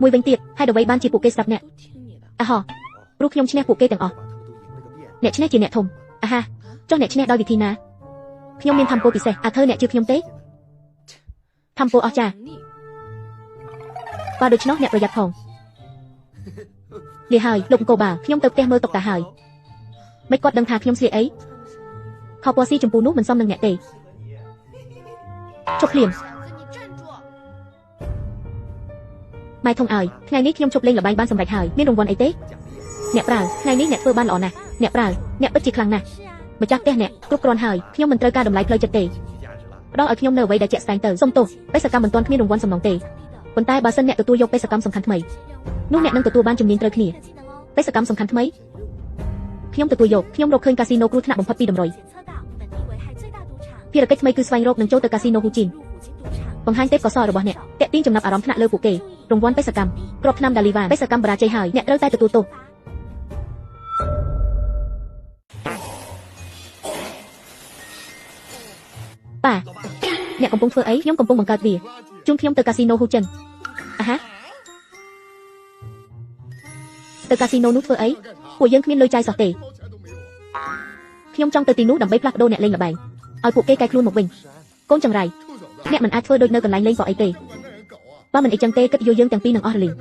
មួយវិញទៀតហេតុអ្វីបានជាពួកគេស្ដាប់អ្នកអាហោព្រោះខ្ញុំឈ្នះពួកគេទាំងអស់អ្នកឈ្នះជាអ្នកធំអាហាចុះអ្នកឈ្នះដោយវិធីណាខ្ញុំមានធម្មពលពិសេសអាធើអ្នកជឿខ្ញុំទេធម្មពលអស្ចារ្យបើដូច្នោះអ្នកប្រយ័ត្នផងនេះហើយលោកអង្គបាខ្ញុំទៅផ្ទះមើលតុកតាហើយមិនគាត់ដឹងថាខ្ញុំស្លៀកអីខោពណ៌ស៊ីចម្ពូនោះមិនសមនឹងអ្នកទេជប់ភ្លាមម៉ែធំអើយថ្ងៃនេះខ្ញុំជប់លេងល្បែងបានសម្រេចហើយមានរង្វាន់អីទេអ្នកប្រើថ្ងៃនេះអ្នកធ្វើបានល្អណាស់អ្នកប្រើអ្នកពិតជាខ្លាំងណាស់ម្ចាស់ផ្ទះអ្នកគ្រប់គ្រាន់ហើយខ្ញុំមិនត្រូវការតម្លៃផ្លូវចិត្តទេផ្ដល់ឲ្យខ្ញុំនៅអ្វីដែលជាក់ស្ដែងទៅសុំទោសបេសកកម្មមិនទាន់គ្មានរង្វាន់សំណងទេប៉ុន្តែបើសិនអ្នកទទួលយកបេសកកម្មសំខាន់ថ្មីនោះអ្នកនឹងទទួលបានជំនាញត្រូវគ្នាបេសកកម្មសំខាន់ថ្មីខ្ញុំទទួលយកខ្ញុំរកឃើញកាស៊ីណូគ្រោះថ្នាក់បំផុតពីតម្រុយភារកិច្ចថ្មីគឺស្វែងរកនិងចូលទៅកាស៊ីណូហ៊ូជីនបង្ហាញទេពកោសល្យរបស់អ្នកតាក់ទាញចំណាប់អារម្មណ៍ថ្នាក់លើពួកគេរង្វាន់បេសកកម្មគ្រាប់ថ្នាំដាលីវ៉ាបេសកម្មបរាជ័យហើយអ្នកត្រូវតែទទួលទោសប៉ាអ្នកកំពុងធ្វើអីខ្ញុំកំពុងបង្កើតវាជូនខ្ញុំទៅកាស៊ីណូហ៊ូចិនអាហាទៅកាស៊ីណូនោះធ្វើអីពួកយើងគ្មានលុយចាយសោះទេខ្ញុំចង់ទៅទីនោះដើម្បីផ្លាស់ប្ដូរអ្នកលេងល្បែងឲ្យពួកគេកែខ្លួនមកវិញកូនចង្រៃអ្នកមិនអាចធ្វើដូចនៅកន្លែងលេងក៏អីទេបើមិនអីចឹងទេគិតយល់យើងទាំងពីរនឹងអស់រលីង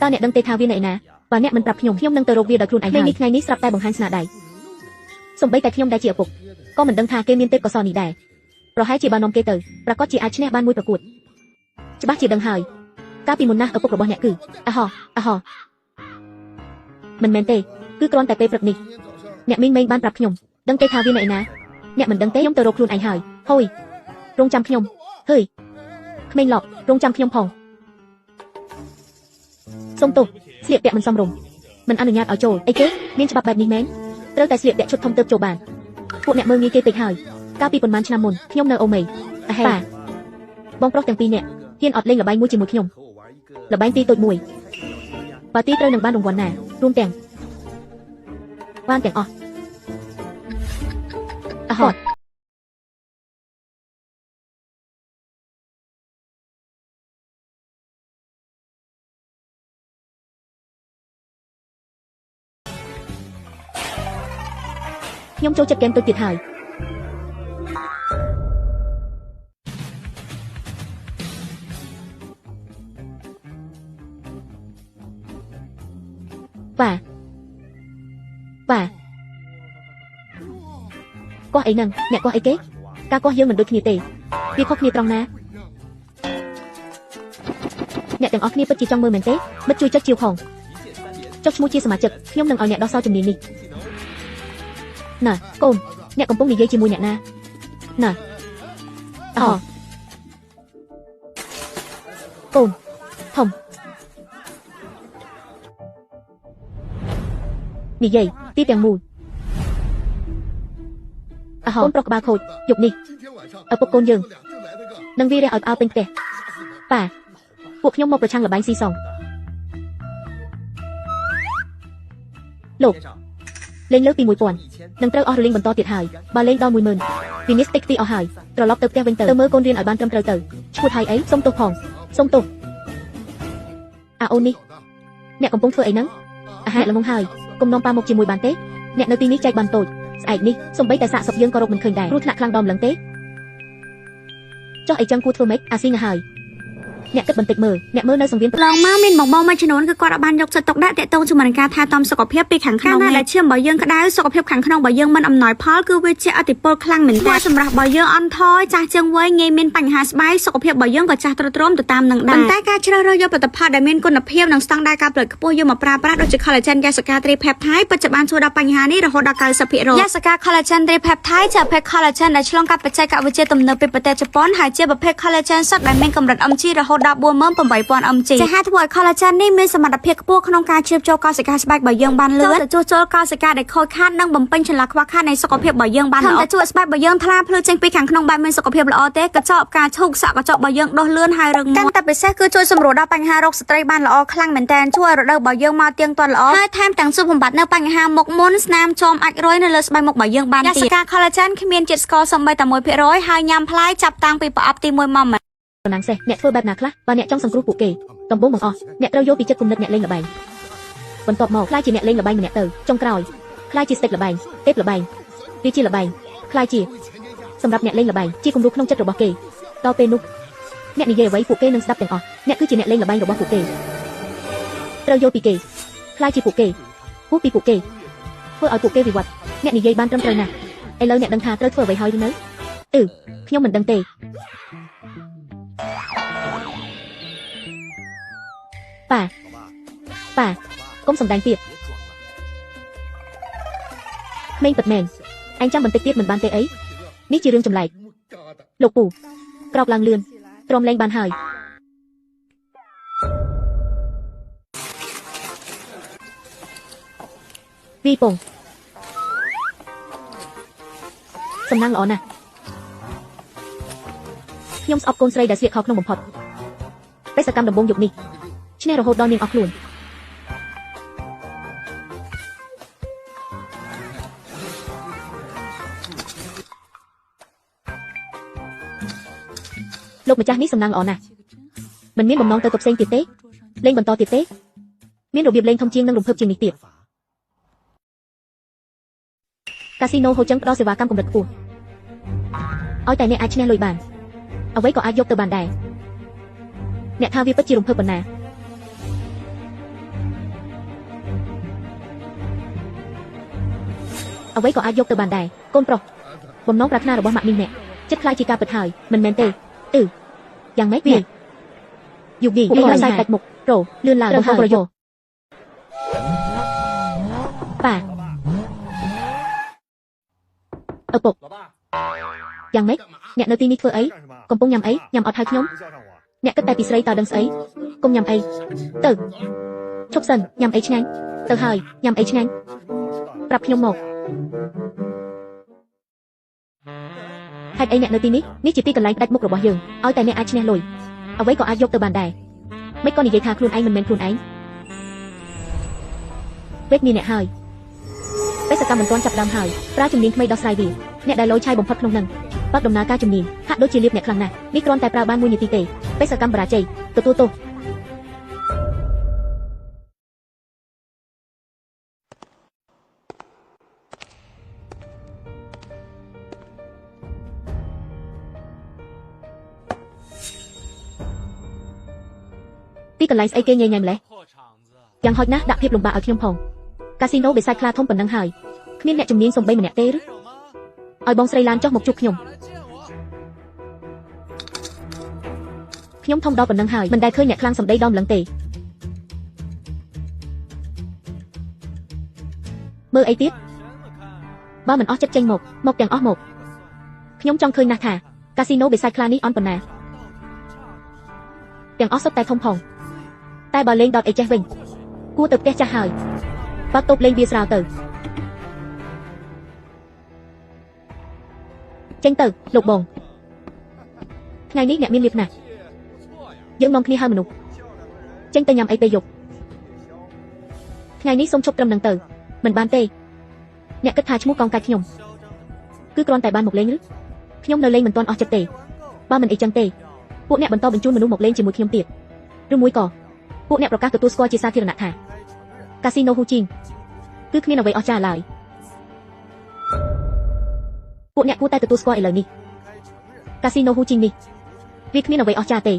តើអ្នកដឹងទេថាវានៅឯណាបើអ្នកមិនប្រាប់ខ្ញុំនឹងទៅរកវាដោយខ្លួនឯងហើយថ្ងៃនេះស្រាប់តែបង្ហាញស្នាដៃសូម្បីតែខ្ញុំដែលជាឪពុកក៏មិនដឹងថាគេមានទេពកោសល្យនេះដែរប្រហែលជាបើនាំគេទៅប្រកាសជាអាចឈ្នះបានមួយប្រកួតច្បាស់ជាដឹងហើយកាលពីមុនណាស់ឪពុករបស់អ្នកគឺអាហោមិនមែនទេគឺគ្រាន់តែពេលព្រឹកនេះអ្នកមីងបានប្រាប់ខ្ញុំដឹងទេថាវានៅឯណាអ្នកមិនដឹងទេខ្ញុំទៅរកខ្លួនឯងហើយហូយរងចាំខ្ញុំហើយក្មេងឡប់រងចាំខ្ញុំផងសុំទោសស្លៀកពាក់មិនសមរម្យមិនអនុញ្ញាតឲ្យចូលអីគេមានច្បាប់បែបនេះមែនត្រូវតែស្លៀកពាក់ឈុតធំទើបចូលបានពួកអ្នកមើលងាយគេតិចហើយកាលពីប៉ុន្មានឆ្នាំមុនខ្ញុំនៅអូមេអាហេបងប្រុសទាំងពីរនាក់ហ៊ានអត់លេងល្បែងមួយជាមួយខ្ញុំល្បែងទីតូចមួយប៉ាទីត្រូវនឹងបានរង្វាន់ណារួមទាំងបានទាំងអស់អាហត់ខ្ញុំចូលចិត្តហ្គេមទៅទៀតហើយប៉ាកោះអីហ្នឹងអ្នកកោះអីគេការកោះយើងមិនដូចគ្នាទេវាខុសគ្នាត្រង់ណាអ្នកទាំងអស់គ្នាពិតជាចង់មើលមែនទេបិទជួយចុចជាវផងចុចឈ្មោះជាសមាជិកខ្ញុំនឹងឲ្យអ្នកដោះសោជំនាញនេះណ៎កូនអ្នកកំពុងនិយាយជាមួយអ្នកណាណ៎អូកូនធំនិយាយទីទាំងមូលអាហោកូនប្រុសក្បាលខូចយប់នេះឪពុកកូនយើងនឹងវារះឲ្យផ្អើលពេញផ្ទះប៉ាពួកខ្ញុំមកប្រឆាំងល្បែងស៊ីសងលោកលេងលើពី 1000 នឹងត្រូវអស់រលីងបន្តទៀតហើយបើលេងដល់ 10000 វានេះស្ទេកទីអស់ហើយត្រឡប់ទៅផ្ទះវិញទៅមើលកូនរៀនឲ្យបានត្រឹមត្រូវទៅឈ្មោះថៃអីសុំទោសផងសុំទោសអាអូននេះអ្នកកំពុងធ្វើអីហ្នឹងអាហារល្ងងហើយកុំនាំប៉ាមកជាមួយបានទេអ្នកនៅទីនេះចែកបានតូចស្អែកនេះសំបីតែសាកសពយើងក៏រកមិនឃើញដែរគ្រោះថ្នាក់ខ្លាំងដល់ម្លឹងទេចុះអីចឹងគួរធ្វើម៉េចអាស៊ីងហើយអ្នកគិតបន្តិចមើលអ្នកមើលនៅសង្វៀនឡងមកមានបងមួយចំនួនគឺគាត់បានយកចិត្តទុកដាក់តាក់ទងជាមួយនឹងការថែទាំសុខភាពពីខាងក្នុងដែលឈាមរបស់យើងក្តៅសុខភាពខាងក្នុងរបស់យើងមិនអំណោយផលគឺវាជាឥទ្ធិពលខ្លាំងមែនទែនសម្រាប់របស់យើងអន់ថយចាស់ជាងវ័យងាយមានបញ្ហាស្បែកសុខភាពរបស់យើងក៏ចាស់ទ្រុឌទ្រោមទៅតាមនឹងដែរប៉ុន្តែការជ្រើសរើសយកផលិតផលដែលមានគុណភាពនិងស្តង់ដារការផលិតខ្ពស់យកមកប្រើប្រាស់ដូចជា collagen យ៉ាសកា Tripeptide ពិតជាបានជួយដល់បញ្ហានេះរហូតដល់ 90% យ៉ាសកា collagen Tripeptide ជាប្រភេទ collagen ដែលឆ្លងកាត់បច្ចេកវិទ្យាទំនើបពីប្រទេសជប៉ុនហើយជាប្រភេទ collagen សុទ្ធដែលមានកម្រិត mg រហូត 14,800 mg จะให้ធ្វើឲ្យ collagen នេះមានសមត្ថភាពខ្ពស់ក្នុងការជ្រាបចូលកោសិកាស្បែករបស់យើងបានលឿនចូលចូលកោសិកាដែលខូចខាតនិងបំពេញចន្លោះខ្វះខាតនៃសុខភាពរបស់យើងបានល្អតែជួយស្បែករបស់យើងថ្លាភ្លឺចេញពីខាងក្នុងបែបមានសុខភាពល្អទេកញ្ចក់ការឈូកសក់កញ្ចក់របស់យើងដុសលឿនហើយរឹងមាំតែពិសេសគឺជួយសម្រួលដល់បញ្ហារោគស្ត្រីបានល្អខ្លាំងមែនទែនជួយឲ្យរដូវរបស់យើងមកទៀងទាត់ល្អហើយថែមទាំងជួយបំបត្តិនៅបញ្ហាមុខមុនស្នាមចោមអាចរុយនៅលើស្បែកមុខរបស់យើងបានទៀតការ collagen គ្មានជាតិស្ករសូម្បីតែ 1% ហើយញ៉ាំផ្លែចាប់តាំងពីប្រអប់ទី1មក តំណាងសេះអ្នកធ្វើបែបណាខ្លះបើអ្នកចង់សង្គ្រោះពួកគេដំបូងបង្អស់អ្នកត្រូវយកពីចិត្តគំនិតអ្នកលេងល្បែងបន្ទាប់មកខ្លាចជាអ្នកលេងល្បែងម្នាក់ទៅចុងក្រោយខ្លាចជាស្ទេកល្បែងទេពល្បែងវាជាល្បែងខ្លាចជាសម្រាប់អ្នកលេងល្បែងជាគំរូក្នុងចិត្តរបស់គេដល់ពេលនោះអ្នកនិយាយអ្វីពួកគេនឹងស្ដាប់ទាំងអស់អ្នកគឺជាអ្នកលេងល្បែងរបស់ពួកគេត្រូវយកពីគេខ្លាចជាពួកគេហួសពីពួកគេធ្វើឲ្យពួកគេវិវត្តអ្នកនិយាយបានត្រឹមត្រូវណាស់ឥឡូវអ្នកដឹងថាត្រូវធ្វើអ្វីហើយឬនៅខ្ញុំមិនដឹងទេប៉ាកុំសំដែងទៀតក្មេងពិតមែនអញចាំបន្តិចទៀតមិនបានទេអីនេះជារឿងចម្លែកលោកពូក្រោកឡើងលឿនទ្រាំលែងបានហើយវីពងសំណាងល្អណាស់ខ្ញុំស្អប់កូនស្រីដែលស្លៀកខោក្នុងបំផុតបេសកកម្មដំបូងយប់នេះឈ្នះរហូតដល់នាងអស់ខ្លួនលោកម្ចាស់នេះសំណាងល្អណាស់មិនមានបំណងទៅកុបផ្សេងទៀតទេលេងបន្តទៀតទេមានរបៀបលេងធំជាងនិងរំភើបជាងនេះទៀតកាស៊ីណូហូចឹងផ្ដល់សេវាកម្មកម្រិតខ្ពស់ឲ្យតែអ្នកអាចឈ្នះលុយបានអ្វីក៏អាចយកទៅបានដែរអ្នកថាវាពិតជារំភើបប៉ុណ្ណាអ្វីក៏អាចយកទៅបានដែរកូនប្រុសបំណងប្រាថ្នារបស់ម៉ាក់នេះអ្នកចិត្តខ្លាចជាការពិតហើយមិនមែនទេយ៉ាងម៉េចវាយូគីនេះខ្សែដាច់មុខរោលឿនឡើងទៅប្រយោប៉ាឪពុកយ៉ាងម៉េចអ្នកនៅទីនេះធ្វើអីកំពុងញ៉ាំអីញ៉ាំអត់ហើយខ្ញុំអ្នកគិតតែពីស្រីតើដឹងស្អីកុំញ៉ាំអីទៅឈប់សិនញ៉ាំអីឆ្ងាញ់ទៅហើយញ៉ាំអីឆ្ងាញ់ប្រាប់ខ្ញុំមកហេតុអីអ្នកនៅទីនេះជាទីកន្លែងផ្ដាច់មុខរបស់យើងឲ្យតែអ្នកអាចឈ្នះលុយអ្វីក៏អាចយកទៅបានដែរមិនក៏និយាយថាខ្លួនឯងមិនមែនខ្លួនឯងពេលមានអ្នកហើយបេសកកម្មមិនទាន់ចាប់ដើមហើយប្រើជំនាញថ្មីដោះស្រាយវាអ្នកដែលលោឆាយបំផុតក្នុងនឹងបើកដំណើរការជំនាញហាក់ដូចជាលៀបអ្នកខ្លាំងណាស់នេះគ្រាន់តែប្រើបាន1នាទីទេបេសកកម្មបរាជ័យទទួលទោសទីកន្លែងស្អីគេញ៉ៃញ៉ៃម្លេះយ៉ាងហោចណាស់ដាក់ភាពលំបាកឲ្យខ្ញុំផងកាស៊ីណូបេសាច់ខ្លាធំប៉ុណ្ណឹងហើយគ្មានអ្នកជំនាញសំបីម្នាក់ទេឬឲ្យបងស្រីឡានចុះមកជួបខ្ញុំធំដល់ប៉ុណ្ណឹងហើយមិនដែលឃើញអ្នកខ្លាំងសំដីដល់ម្លឹងទេមើលអីទៀតបើមិនអស់ចិត្តចេញមកទាំងអស់មកខ្ញុំចង់ឃើញណាស់ថាកាស៊ីណូបេសាច់ខ្លានេះអន់ប៉ុណ្ណាទាំងអស់សុទ្ធតែធំផងតែបើលេងដតអីចេះវិញគួរទៅផ្ទះចាស់ហើយបើតូបលេងវាស្រាវទៅចេញទៅលោកបងថ្ងៃនេះអ្នកមានលៀបណាស់យើងនាំគ្នាហៅមនុស្សចេញទៅញ៉ាំអីពេលយប់ថ្ងៃនេះសូមឈប់ត្រឹមនឹងទៅមិនបានទេអ្នកគិតថាឈ្មោះកងកាច់ខ្ញុំគឺគ្រាន់តែបានមកលេងឬខ្ញុំនៅលេងមិនទាន់អស់ចិត្តទេបើមិនអីចឹងទេពួកអ្នកបន្តបញ្ជូនមនុស្សមកលេងជាមួយខ្ញុំទៀតឬមួយក៏ពួកអ្នកប្រកាសទទួលស្គាល់ជាសាធារណៈថាកាស៊ីណូហ៊ូជីងគឺគ្មានអ្វីអស្ចារ្យឡើយពួកអ្នកគួរតែទទួលស្គាល់ឥឡូវនេះកាស៊ីណូហ៊ូជីងនេះវាគ្មានអ្វីអស្ចារ្យទេ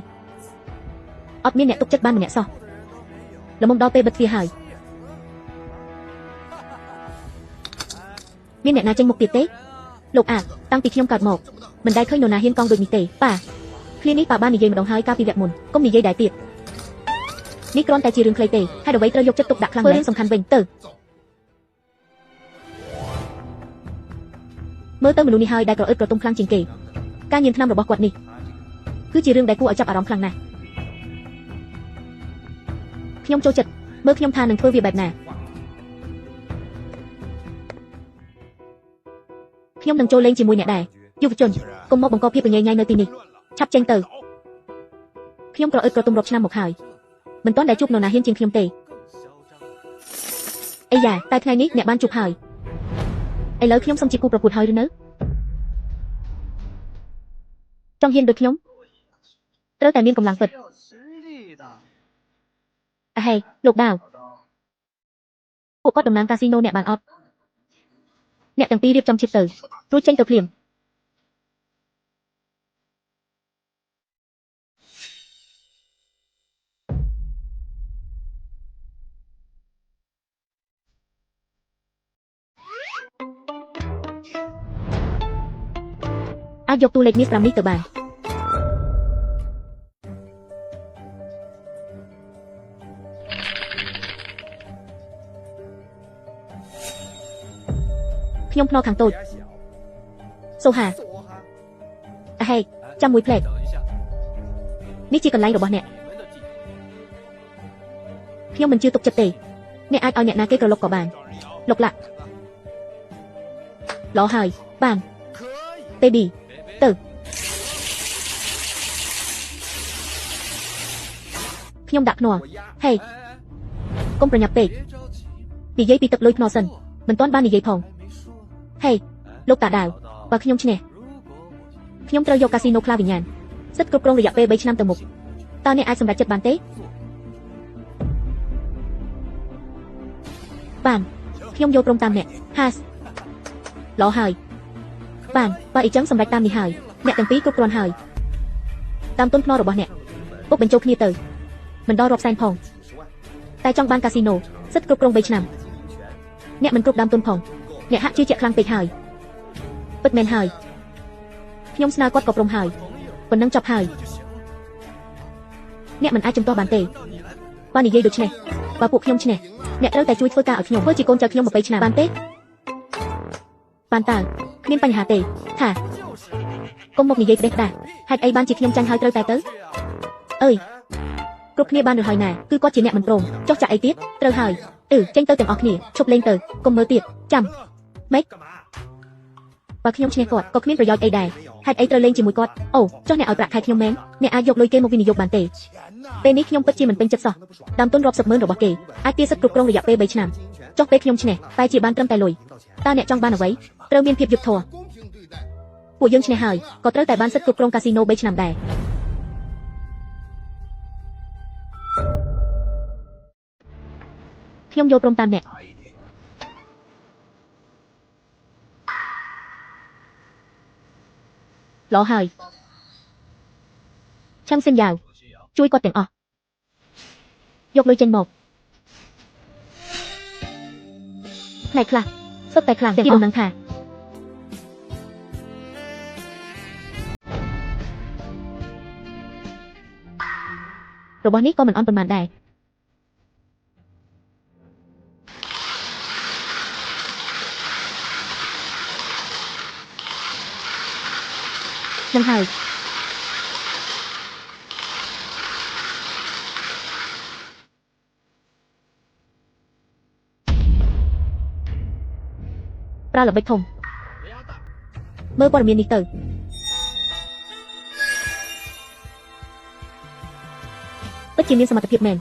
អត់មានអ្នកទុកចិត្តបានម្នាក់សោះល្មមដល់ពេលបិទទ្វារហើយមានអ្នកណាចេញមុខទៀតទេលោកអាតាំងពីខ្ញុំកើតមកមិនដែលឃើញនរណាហ៊ានកង់ដូចនេះទេប៉ាឃ្លានេះប៉ាបាននិយាយម្ដងហើយកាលពីវគ្គមុនកុំនិយាយដែរទៀតនេះគ្រាន់តែជារឿងខ្លីទេហេតុអ្វីត្រូវយកចិត្តទុកដាក់ខ្លាំងណាស់រឿងសំខាន់វិញទៅមើលទៅមនុស្សនេះហើយដែលក្រអឺតក្រទុំខ្លាំងជាងគេការញៀនថ្នាំរបស់គាត់នេះគឺជារឿងដែលគួរឲ្យចាប់អារម្មណ៍ខ្លាំងណាស់ ខ្ញុំចូលចិត្តមើលខ្ញុំថានឹងធ្វើវាបែបណាខ្ញុំនឹងចូលលេងជាមួយអ្នកដែរយុវជនកុំមកបង្កភាពញ៉ៃញ៉ៃនៅទីនេះឆាប់ចេញទៅខ្ញុំក្រអឹតក្រទុំរាប់ឆ្នាំមកហើយមិនទាន់ដែលជួបនរណាហ៊ានជាងខ្ញុំទេអីយ៉ាតែថ្ងៃនេះអ្នកបានជួបហើយឥឡូវខ្ញុំសុំជាគូប្រកួតហើយឬនៅចង់ហ៊ានដូចខ្ញុំត្រូវតែមានកម្លាំងពិតអហេលោកដាវពួកគាត់តំណាងកាស៊ីណូអ្នកបានអត់អ្នកទាំងពីររៀបចំជិតទៅរួចចេញទៅភ្លាមអាចយកតួលេខនេះ5នេះទៅបានខ្ញុំភ្នំខាងតូចសូហាអហេចាំមួយផ្លែកនេះជាកន្លែងរបស់អ្នកខ្ញុំមិនជឿទុកចិត្តទេអ្នកអាចឲ្យអ្នកណាគេក្រឡុកក៏បានលោកឡាក់ល្អហើយបានទេឌីទៅខ្ញុំដាក់ភ្នាល់ហេកុំប្រញាប់ពេកនិយាយពីទឹកលុយភ្នាល់សិនមិនទាន់បាននិយាយផងហេលោកតាដាវបើខ្ញុំឈ្នះខ្ញុំត្រូវយកកាស៊ីណូខ្លាវិញ្ញាណសិទ្ធិគ្រប់គ្រងរយៈពេល3ឆ្នាំទៅមុខតើអ្នកអាចសម្រេចចិត្តបានទេបានខ្ញុំយល់ព្រមតាមអ្នកហាសល្អហើយបានបើអីចឹងសម្រេចតាមនេះហើយអ្នកទាំងពីរគ្រប់គ្រាន់ហើយតាមទុនភ្នាល់របស់អ្នកពុកបញ្ចូលគ្នាទៅមិនដល់រាប់សែនផងតែចង់បានកាស៊ីណូសិទ្ធិគ្រប់គ្រង3ឆ្នាំអ្នកមិនគ្រប់ដើមទុនផងអ្នកហាក់ជឿជាក់ខ្លាំងពេកហើយពិតមែនហើយខ្ញុំស្នើគាត់ក៏ព្រមហើយប៉ុណ្ណឹងចប់ហើយអ្នកមិនអាចជំទាស់បានទេបើនិយាយដូច្នេះបើពួកខ្ញុំឈ្នះអ្នកត្រូវតែជួយធ្វើការឲ្យខ្ញុំធ្វើជាកូនចៅខ្ញុំ20ឆ្នាំបានទេបានតើគ្មានបញ្ហាទេថាកុំមកនិយាយផ្ដេសផ្ដាសហេតុអីបានជាខ្ញុំចាញ់ហើយត្រូវតែទៅអើយគ្រប់គ្នាបានឬហើយណាគឺគាត់ជាអ្នកមិនព្រមចុះចាក់អីទៀតត្រូវហើយចេញទៅទាំងអស់គ្នាឈប់លេងទៅកុំមើលទៀតចាំម៉េចបើខ្ញុំឈ្នះគាត់ក៏គ្មានប្រយោជន៍អីដែរហេតុអីត្រូវលេងជាមួយគាត់អូចុះអ្នកឲ្យប្រាក់ខែខ្ញុំមែនអ្នកអាចយកលុយគេមកវិនិយោគបានទេពេលនេះខ្ញុំពិតជាមិនពេញចិត្តសោះដើមទុនរាប់សិបម៉ឺនរបស់គេអាចទារសិទ្ធិគ្រប់គ្រងរយៈពេល3ឆ្នាំចុះពេលខ្ញុំឈ្នះតែជាបានត្រឹមតែលុយតើអ្នកចង់បានអ្វីត្រូវមានភាពយុត្តិធម៌ពួកយើងឈ្នះហើយក៏ត្រូវតែបានសិទ្ធិគ្រប់គ្រងកាស៊ីណូ3ឆ្នាំដែរខ្ញុំយល់ព្រមតាមអ្នកល្អហើយឆាំងសិនយ៉ាវជួយគាត់ទាំងអស់យកលុយចេញមកផ្នែកខ្លះសុទ្ធតែខ្លាំងទាំងអស់នឹងថារបស់នេះក៏មិនអន់ប៉ុន្មានដែរនឹងហើយប្រើល្បិចធំមើលព័ត៌មាននេះទៅពិតជាមានសមត្ថភាពមែន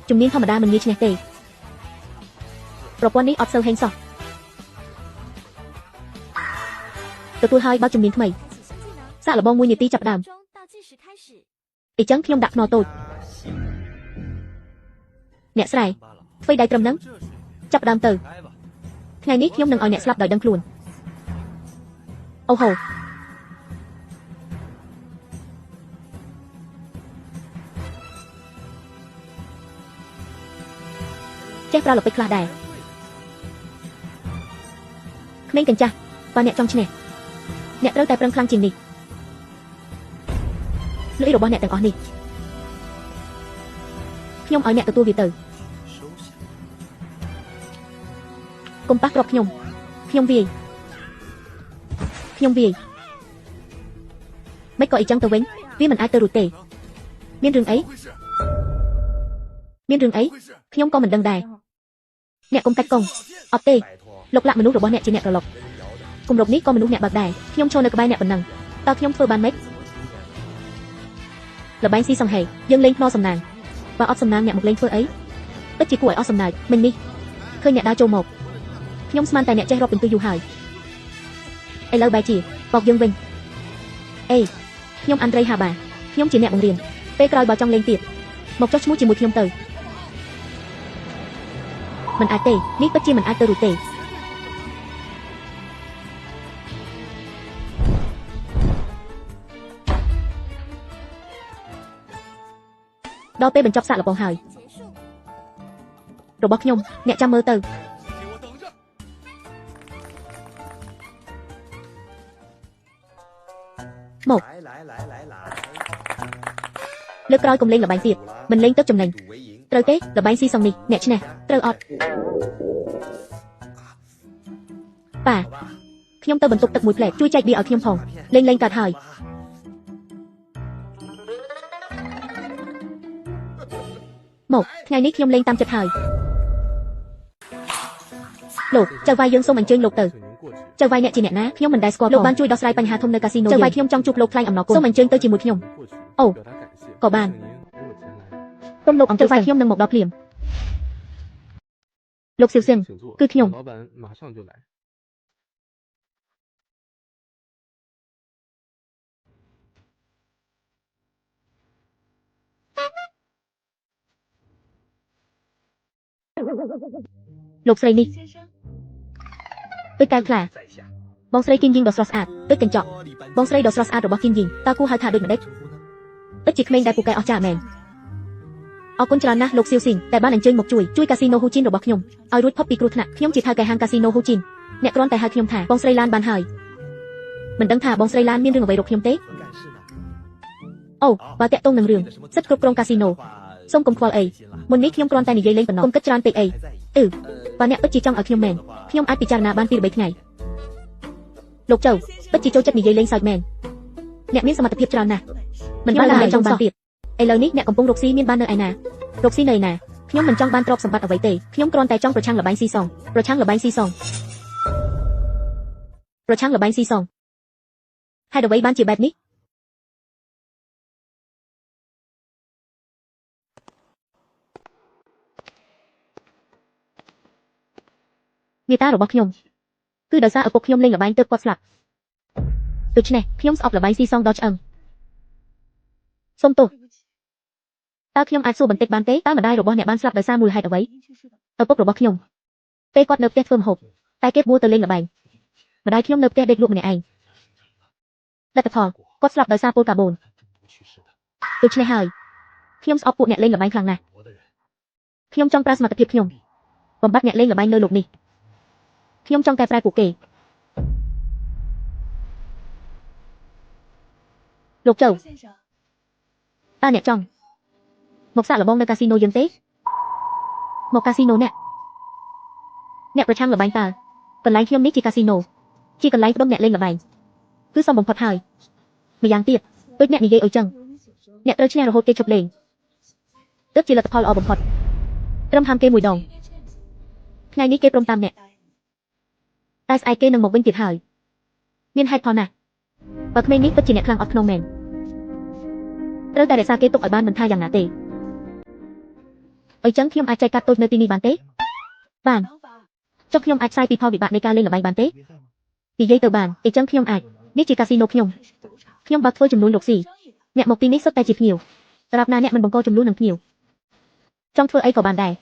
ជំនាញធម្មតាមិនងាយឈ្នះទេប្រព័ន្ធនេះអត់សូវហេងសោះទទួលហើយបើជំនាញថ្មីសាកល្បង1នាទីចាប់ដើមអីចឹងខ្ញុំដាក់ភ្នាល់តូចអ្នកស្រែធ្វើដៃត្រឹមហ្នឹងចាប់ដើមទៅថ្ងៃនេះខ្ញុំនឹងឲ្យអ្នកស្លាប់ដោយដឹងខ្លួនអូហូចេះប្រើល្បិចខ្លះដែរក្មេងកញ្ចាស់បើអ្នកចង់ឈ្នះអ្នកត្រូវតែប្រឹងខ្លាំងជាងនេះលុយរបស់អ្នកទាំងអស់នេះខ្ញុំឲ្យអ្នកទទួលវាទៅកុំប៉ះគ្រាប់ខ្ញុំវាយមិនក៏អីចឹងទៅវិញវាមិនអាចទៅរួចទេមានរឿងអី មានរឿងអីខ្ញុំក៏មិនដឹងដែរអ្នកកុំកាច់កង់អត់ទេលោកលាក់មនុស្សរបស់អ្នកជាអ្នកប្រឡប់គម្រប់នេះក៏មនុស្សអ្នកបើកដែរខ្ញុំឈរនៅក្បែរអ្នកប៉ុណ្ណឹងតើខ្ញុំធ្វើបានម៉េចល្បែងស៊ីសង្ហេយើងលេងភ្នំសំណាងបើអត់សំណាងអ្នកមកលេងធ្វើអីពិតជាគួរឲ្យអស់សំណើចមិញនេះឃើញអ្នកដើរចូលមកខ្ញុំស្មានតែអ្នកចេះរាប់ពិន្ទុយូរហើយឥឡូវបែរជាបោកយើងវិញអេខ្ញុំអាន់ដ្រេហាបាខ្ញុំជាអ្នកបង្រៀនពេលក្រោយបើចង់លេងទៀតមកចុះឈ្មោះជាមួយខ្ញុំទៅមិនអាចទេនេះពិតជាមិនអាចទៅរួចទេដល់ពេលបញ្ចប់សាកល្បងហើយរបស់ខ្ញុំអ្នកចាំមើលទៅមកលើកក្រោយកុំលេងល្បែងទៀតមិនលេងទឹកចំណេញត្រូវទេល្បែងស៊ីសងនេះអ្នកឈ្នះត្រូវអត់ប៉ាខ្ញុំទៅបន្ទប់ទឹកមួយផ្លែតជួយចែកបៀឲ្យខ្ញុំផងលេងកាត់ហើយមកថ្ងៃនេះខ្ញុំលេងតាមចិត្តហើយលោកចៅវាយយើងសូមអញ្ជើញលោកទៅចៅវាយអ្នកជាអ្នកណាខ្ញុំមិនដែលស្គាល់លោកបានជួយដោះស្រាយបញ្ហាធំនៅកាស៊ីណូចៅវាយខ្ញុំចង់ជួបលោកថ្លែងអំណរគុណសូមអញ្ជើញទៅជាមួយខ្ញុំអូក៏បានសូមលោកអង្គុយវាយខ្ញុំនឹងមកដល់ភ្លាមលោកសៀវសៀងគឺខ្ញុំលោកស្រីនេះដូចកែវខ្លាបងស្រីគីនយីងដ៏ស្រស់ស្អាតដូចកញ្ចក់បងស្រីដ៏ស្រស់ស្អាតរបស់គីនយីងតើគូហៅថាដូចម្ដេចពិតជាក្មេងដែលពូកែអស្ចារ្យមែនអរគុណច្រើនណាស់លោកសៀវស៊ីងដែលបានអញ្ជើញមកជួយកាស៊ីណូហ៊ូជីនរបស់ខ្ញុំឲ្យរួចផុតពីគ្រោះថ្នាក់ខ្ញុំជាថៅកែហាងកាស៊ីណូហ៊ូជីនអ្នកគ្រាន់តែហៅខ្ញុំថាបងស្រីឡានបានហើយមិនដឹងថាបងស្រីឡានមានរឿងអ្វីរកខ្ញុំទេអូបើតាក់ទងនឹងរឿងសិទ្ធិគ្រប់គ្រងកាស៊ីណូសូមកុំខ្វល់អីមុននេះខ្ញុំគ្រាន់តែនិយាយលេងប៉ុណ្ណោះកុំគិតច្រើនពេកអីបើអ្នកពិតជាចង់ឲ្យខ្ញុំមែនខ្ញុំអាចពិចារណាបានពី3ថ្ងៃលោកចៅពិតជាចូលចិត្តនិយាយលេងសើចមែនអ្នកមានសមត្ថភាពច្រើនណាស់មិនបានតែចង់បានទៀតឥឡូវនេះអ្នកកំពុងរកស៊ីមានបាននៅឯណារកស៊ីនៅឯណាខ្ញុំមិនចង់បានទ្រព្យសម្បត្តិអ្វីទេខ្ញុំគ្រាន់តែចង់ប្រឆាំងល្បែងស៊ីសងប្រឆាំងល្បែងស៊ីសងហេតុអ្វីបានជាបែបនេះមេតារបស់ខ្ញុំគឺដោយសារឪពុកខ្ញុំលេងល្បែងទើបគាត់ស្លាប់ដូច្នេះខ្ញុំស្អប់ល្បែងស៊ីសងដល់ឆ្អឹងសូមទោសតើខ្ញុំអាចសួរបន្តិចបានទេតើម្ដាយរបស់អ្នកបានស្លាប់ដោយសារមូលហេតុអ្វីឪពុករបស់ខ្ញុំពេលគាត់នៅផ្ទះធ្វើម្ហូបតែគេបួរទៅលេងល្បែងម្ដាយខ្ញុំនៅផ្ទះដេកលក់ម្នាក់ឯងលទ្ធផលគាត់ស្លាប់ដោយសារពុលកាបូនដូច្នេះហើយខ្ញុំស្អប់ពួកអ្នកលេងល្បែងខ្លាំងណាស់ខ្ញុំចង់ប្រើសមត្ថភាពខ្ញុំបំបត្តិអ្នកលេងល្បែងនៅលោកនេះខ្ញុំចង់កែប្រែពួកគេលោកចៅតើអ្នកចង់មកសាកល្បងនៅកាស៊ីណូយើងទេមកកាស៊ីណូអ្នកប្រឆាំងល្បែងតើកន្លែងខ្ញុំនេះជាកាស៊ីណូជាកន្លែងផ្ដុំអ្នកលេងល្បែងគឺសមបំផុតហើយម្យ៉ាងទៀតដូចអ្នកនិយាយអីចឹងអ្នកត្រូវឈ្នះរហូតគេឈប់លេងទើបជាលទ្ធផលល្អបំផុតត្រឹមហាមគេមួយដងថ្ងៃនេះគេព្រមតាមអ្នកតែស្អែកគេនឹងមកវិញទៀតហើយមានហេតុផលណាស់បើក្មេងនេះពិតជាអ្នកខ្លាំងអត់ក្នុងមែនត្រូវតែរក្សាគេទុកឲ្យបានមិនថាយ៉ាងណាទេអញ្ចឹងខ្ញុំអាចចែកកាត់តូចនៅទីនេះបានទេបានចុះខ្ញុំអាចផ្សាយពីផលវិបាកនៃការលេងល្បែងបានទេនិយាយទៅបានអញ្ចឹងខ្ញុំអាចនេះជាកាស៊ីណូខ្ញុំបើកធ្វើចំនួនលោកស៊ីអ្នកមកទីនេះសុទ្ធតែជាភ្ញៀវត្រាប់ណាអ្នកមិនបង្កចំនួននឹងភ្ញៀវចង់ធ្វើអីក៏បានដែរ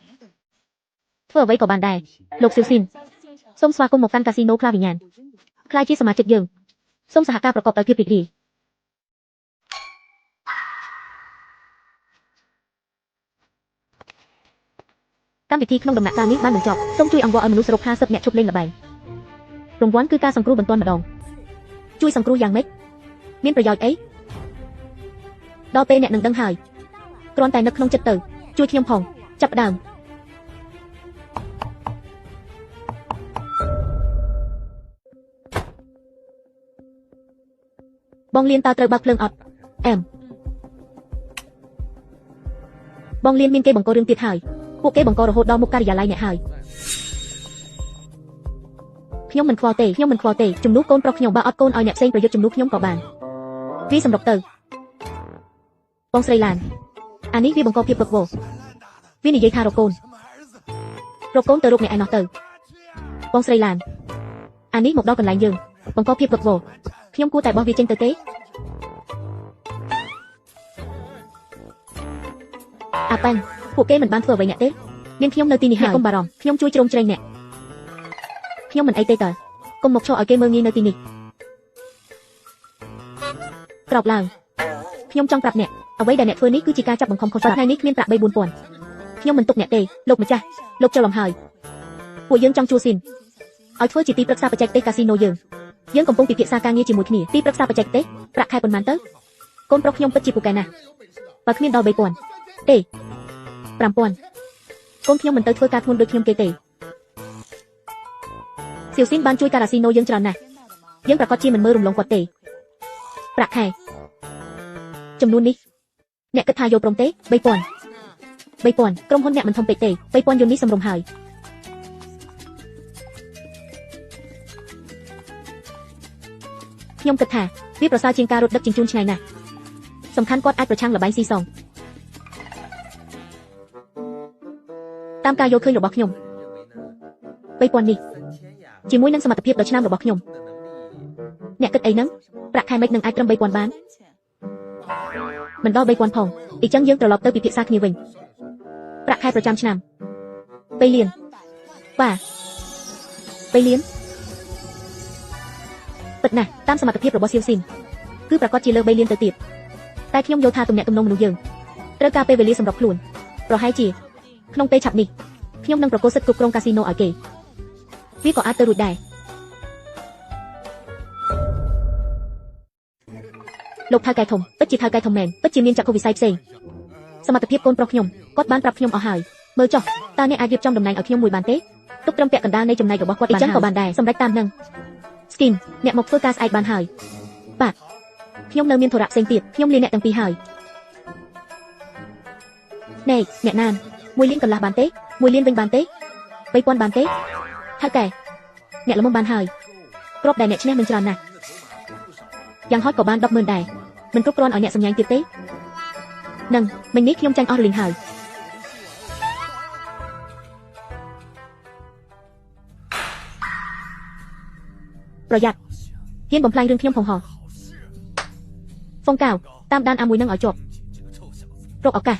ធ្វើអ្វីក៏បានដែរលោកស៊ីវស៊ីនសូមស្វាគមន៍មកកាន់កាស៊ីណូខ្លាវិញ្ញាណខ្លាយជាសមាជិកយើងសូមសហការប្រកបដោយភាពរីករាយកម្មវិធីក្នុងដំណាក់កាលនេះបានបញ្ចប់សូមជួយអង្វរឲ្យមនុស្សសរុប50អ្នកឈប់លេងល្បែងរង្វាន់គឺការសង្គ្រោះបន្ទាន់ម្ដងជួយសង្គ្រោះយ៉ាងម៉េចមានប្រយោជន៍អីដល់ពេលអ្នកនឹងដឹងហើយគ្រាន់តែនឹកក្នុងចិត្តទៅជួយខ្ញុំផងចាប់ផ្ដើមបងលៀនតើត្រូវបើកភ្លើងអត់អែមបង បងលៀនមានគេបង្ករឿងទៀតហើយពួកគេបង្ករហូតដល់មុខការិយាល័យអ្នកហើយខ្ញុំមិនខ្វល់ទេជំនួសកូនប្រុសខ្ញុំបើអត់កូនឲ្យអ្នកផ្សេងប្រយុទ្ធជំនួសខ្ញុំក៏បានវាសម្រុកទៅបងស្រីឡានអានេះវាបង្កភាពវឹកវរវានិយាយថារកកូនទៅរកអ្នកឯណោះទៅបងស្រីឡានអានេះមកដល់កន្លែងយើងបង្កភាពវឹកវរខ្ញុំគួរតែបោះវាចេញទៅទេអាប៉ាំងពួកគេមិនបានធ្វើអ្វីអ្នកទេមានខ្ញុំនៅទីនេះហើយកុំបារម្ភខ្ញុំជួយជ្រោមជ្រែងអ្នកខ្ញុំមិនអីទេតើកុំមកឈរឲ្យគេមើលងាយនៅទីនេះក្រោកឡើងខ្ញុំចង់ប្រាប់អ្នកអ្វីដែលអ្នកធ្វើនេះគឺជាការចាប់បង្ខំខុសច្បាប់ថ្ងៃនេះគ្មានប្រាក់3-4 ពាន់ខ្ញុំមិនទុកអ្នកទេលោកម្ចាស់លោកចូលលំហើយពួកយើងចង់ជួស៊ីនឲ្យធ្វើជាទីប្រឹក្សាបច្ចេកទេសកាស៊ីណូយើងកំពុងពិភាក្សាការងារជាមួយគ្នាទីប្រឹក្សាបច្ចេកទេសប្រាក់ខែប៉ុន្មានទៅកូនប្រុសខ្ញុំពិតជាពូកែណាស់បើគ្មានដល់3 ពាន់ទេ5 ពាន់កូនខ្ញុំមិនទៅធ្វើការធ្ងន់ដូចខ្ញុំគេទេសៀវស៊ីនបានជួយកាស៊ីណូយើងច្រើនណាស់យើងប្រកាសជាមិនមើលរំលងគាត់ទេប្រាក់ខែចំនួននេះអ្នកគិតថាយកព្រមទេ3 ពាន់ក្រុមហ៊ុនអ្នកមិនធំពេកទេ3 ពាន់យន្តនេះសម្រុំហើយខ្ញុំគិតថាវាប្រសើរជាងការរត់ដឹកជញ្ជូនឆ្ងាយណាស់សំខាន់គាត់អាចប្រឆាំងល្បែងស៊ីសងតាមការយល់ឃើញរបស់ខ្ញុំ3 ពាន់នេះជាមួយនឹងសមត្ថភាពដ៏ឆ្នើមរបស់ខ្ញុំអ្នកគិតអីហ្នឹងប្រាក់ខែមិននឹងអាចត្រឹម3 ពាន់បានមិនដល់3 ពាន់ផងអញ្ចឹងយើងត្រឡប់ទៅពិភាក្សាគ្នាវិញប្រាក់ខែប្រចាំឆ្នាំ3 លានបាទ3 លានពិតណាស់តាមសមត្ថភាពរបស់សៀវស៊ីនគឺប្រកាសជាលើ3 លានទៅទៀតតែខ្ញុំយល់ថាទំនាក់ទំនងមនុស្សយើងត្រូវការពេលវេលាសម្រាប់ខ្លួនប្រហែលជាក្នុងពេលឆាប់នេះខ្ញុំនឹងប្រកួតសិទ្ធិគ្រប់គ្រងកាស៊ីណូឲ្យគេវាក៏អាចទៅរួចដែរលោកថៅកែធំពិតជាថៅកែធំមែនពិតជាមានចក្ខុវិស័យផ្សេងសមត្ថភាពកូនប្រុសខ្ញុំគាត់បានប្រាប់ខ្ញុំអស់ហើយមើលចុះតើអ្នកអាចរៀបចំតំណែងឲ្យខ្ញុំមួយបានទេទុកត្រឹមពាក់កណ្ដាលនៃចំណែករបស់គាត់បានអញ្ចឹងក៏បានដែរសម្រាប់តាមនឹងស្គីនអ្នកមកធ្វើការស្អែកបានហើយបាទខ្ញុំនៅមានធរៈផ្សេងទៀតខ្ញុំលាអ្នកទាំងពីរហើយណែអ្នកណាន1 លានកន្លះបានទេ1 លានវិញបានទេ3 ពាន់បានទេថៅកែអ្នកល្មមបានហើយគ្រាប់ដែលអ្នកឈ្នះមិនច្រើនណាស់យ៉ាងហោចក៏បាន 10,000 ដែរមិនគ្រប់គ្រាន់ឲ្យអ្នកសម្ញែងទៀតទេនឹងមិញនេះខ្ញុំចាញ់អស់រលីងហើយប្រយ័ត្នហ៊ានបំផ្លាញរឿងខ្ញុំផងហ៎ហ្វុងកៅតាមដានអាមួយនឹងឲ្យជាប់រកឱកាស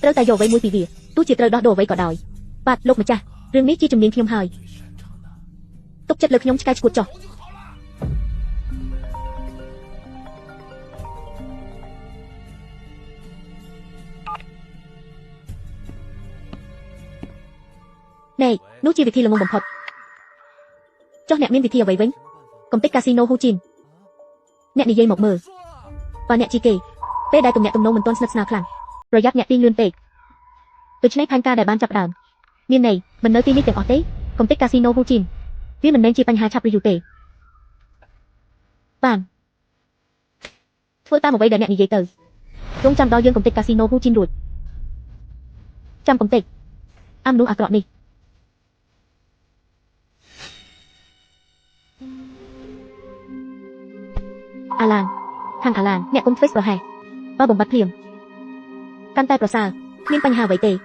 ត្រូវតែយកអ្វីមួយពីវាទោះជាត្រូវដោះដូរអ្វីក៏ដោយបាទលោកម្ចាស់រឿងនេះជាជំនាញខ្ញុំហើយទុកចិត្តលើខ្ញុំឆ្កែឆ្កួតចុះណែនោះជាវិធីល្ងងបំផុតចុះអ្នកមានវិធីអ្វីវិញកំទេចកាស៊ីណូហ៊ូជីនអ្នកនិយាយមកមើលបើអ្នកជីគេពេលដែលទំនាក់ទំនងមិនទាន់ស្និទ្ធស្នាលខ្លាំងប្រយ័ត្នអ្នកទីងលឿនពេកដូច្នេះផែនការដែលបានចាប់ដើមមានន័យមិននៅទីនេះទាំងអស់ទេកំទេចកាស៊ីណូហ៊ូជីនវាមិនមែនជាបញ្ហាឆាប់ឬយូរទេបានធ្វើតាមអ្វីដែលអ្នកនិយាយទៅរងចាំដល់យើងកំទេចកាស៊ីណូហ៊ូជីនរួចចាំកំទេចអាមនុស្សអាក្រក់នេះអាឡានខាងអាឡានអ្នកកុំធ្វើប្រហែសបើបំបត្តិភ្លាមកាន់តែប្រសើរគ្មានបញ្ហាអ្វីទេដ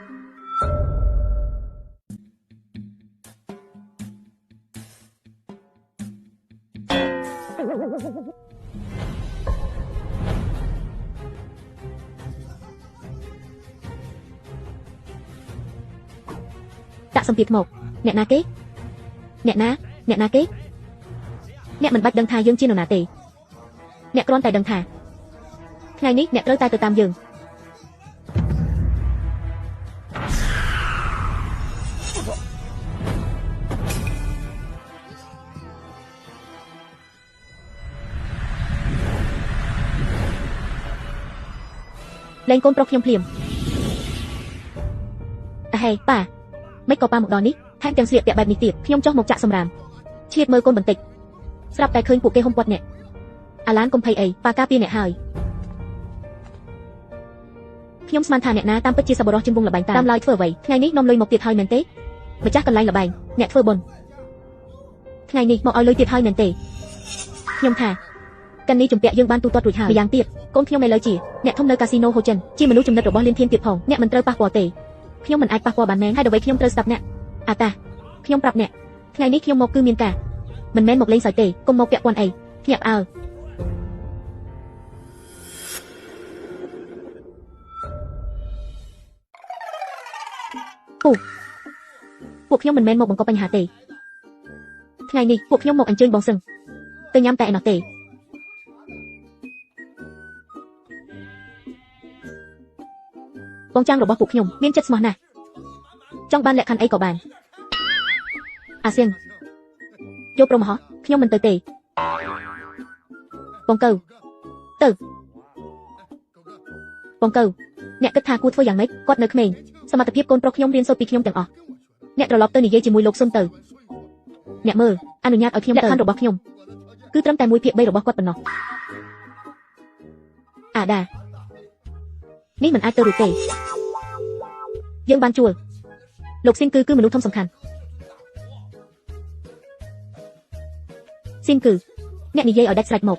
ាក់សម្ពាធមកអ្នកណាគេអ្នកណាគេអ្នកមិនបាច់ដឹងថាយើងជានរណាទេអ្នកគ្រាន់តែដឹងថាថ្ងៃនេះអ្នកត្រូវតែទៅតាមយើងលែងកូនប្រុសខ្ញុំភ្លាមហេប៉ាមិនក៏ប៉ាមកដល់នេះថែមទាំងស្លៀកពាក់បែបនេះទៀតខ្ញុំចុះមកចាក់សម្រាមឆ្លៀតមើលកូនបន្តិចស្រាប់តែឃើញពួកគេហុំព័ទ្ធអ្នកអាឡានកុំភ័យអីប៉ាការពារអ្នកហើយ ខ្ញុំស្មានថាអ្នកណាតាមពិតជាសប្បុរសជាងវងលបែងតាមឡើយធ្វើអ្វីថ្ងៃនេះនាំលុយមកទៀតហើយមែនទេម្ចាស់កន្លែងលបែងអ្នកធ្វើបុណ្យថ្ងៃនេះមកឲ្យលុយទៀតហើយមែនទេខ្ញុំថាកាន់នេះជំពាក់យើងបានទូទាត់រួចហើយម្យ៉ាងទៀតកូនខ្ញុំឥឡូវជាអ្នកធំនៅកាស៊ីណូហូចិនជាមនុស្សចំណិតរបស់លៀនធានទៀតផងអ្នកមិនត្រូវប៉ះពាល់ទេខ្ញុំមិនអាចប៉ះពាល់បានមែនហើយដើម្បីខ្ញុំត្រូវស្ដាប់អ្នកអាតាខ្ញុំប្រាប់អ្នកថ្ងៃនេះខ្ញុំមកគឺមានការមិនមែនមកលេងសើចទេកុំមកពាក់ព័ន្ធអីភ្ញាក់ផ្អើលពួកខ្ញុំមិនមែនមកបង្កបញ្ហាទេថ្ងៃនេះពួកខ្ញុំមកអញ្ជើញបងសឹងទៅញ៉ាំតែឯណោះទេបងចាំងរបស់ពួកខ្ញុំមានចិត្តស្មោះណាស់ចង់បានលក្ខខណ្ឌអីក៏បានអាសៀងយកប្រមហោះខ្ញុំមិនទៅទេបងកៅទៅបងកៅអ្នកគិតថាគួរធ្វើយ៉ាងម៉េចគាត់នៅក្មេងសមត្ថភាពកូនប្រុសខ្ញុំរៀនសូត្រពីខ្ញុំទាំងអស់អ្នកត្រឡប់ទៅនិយាយជាមួយលោកស៊ុនទៅអ្នកមើលអនុញ្ញាតឲ្យខ្ញុំលក្ខខណ្ឌរបស់ខ្ញុំគឺត្រឹមតែ1/3របស់គាត់ប៉ុណ្ណោះអាដានេះមិនអាចទៅរួចទេយើងបានជួលលោកស៊ីនគឺមនុស្សធំសំខាន់ស៊ីនគឺអ្នកនិយាយឲ្យដាច់ស្រេចមក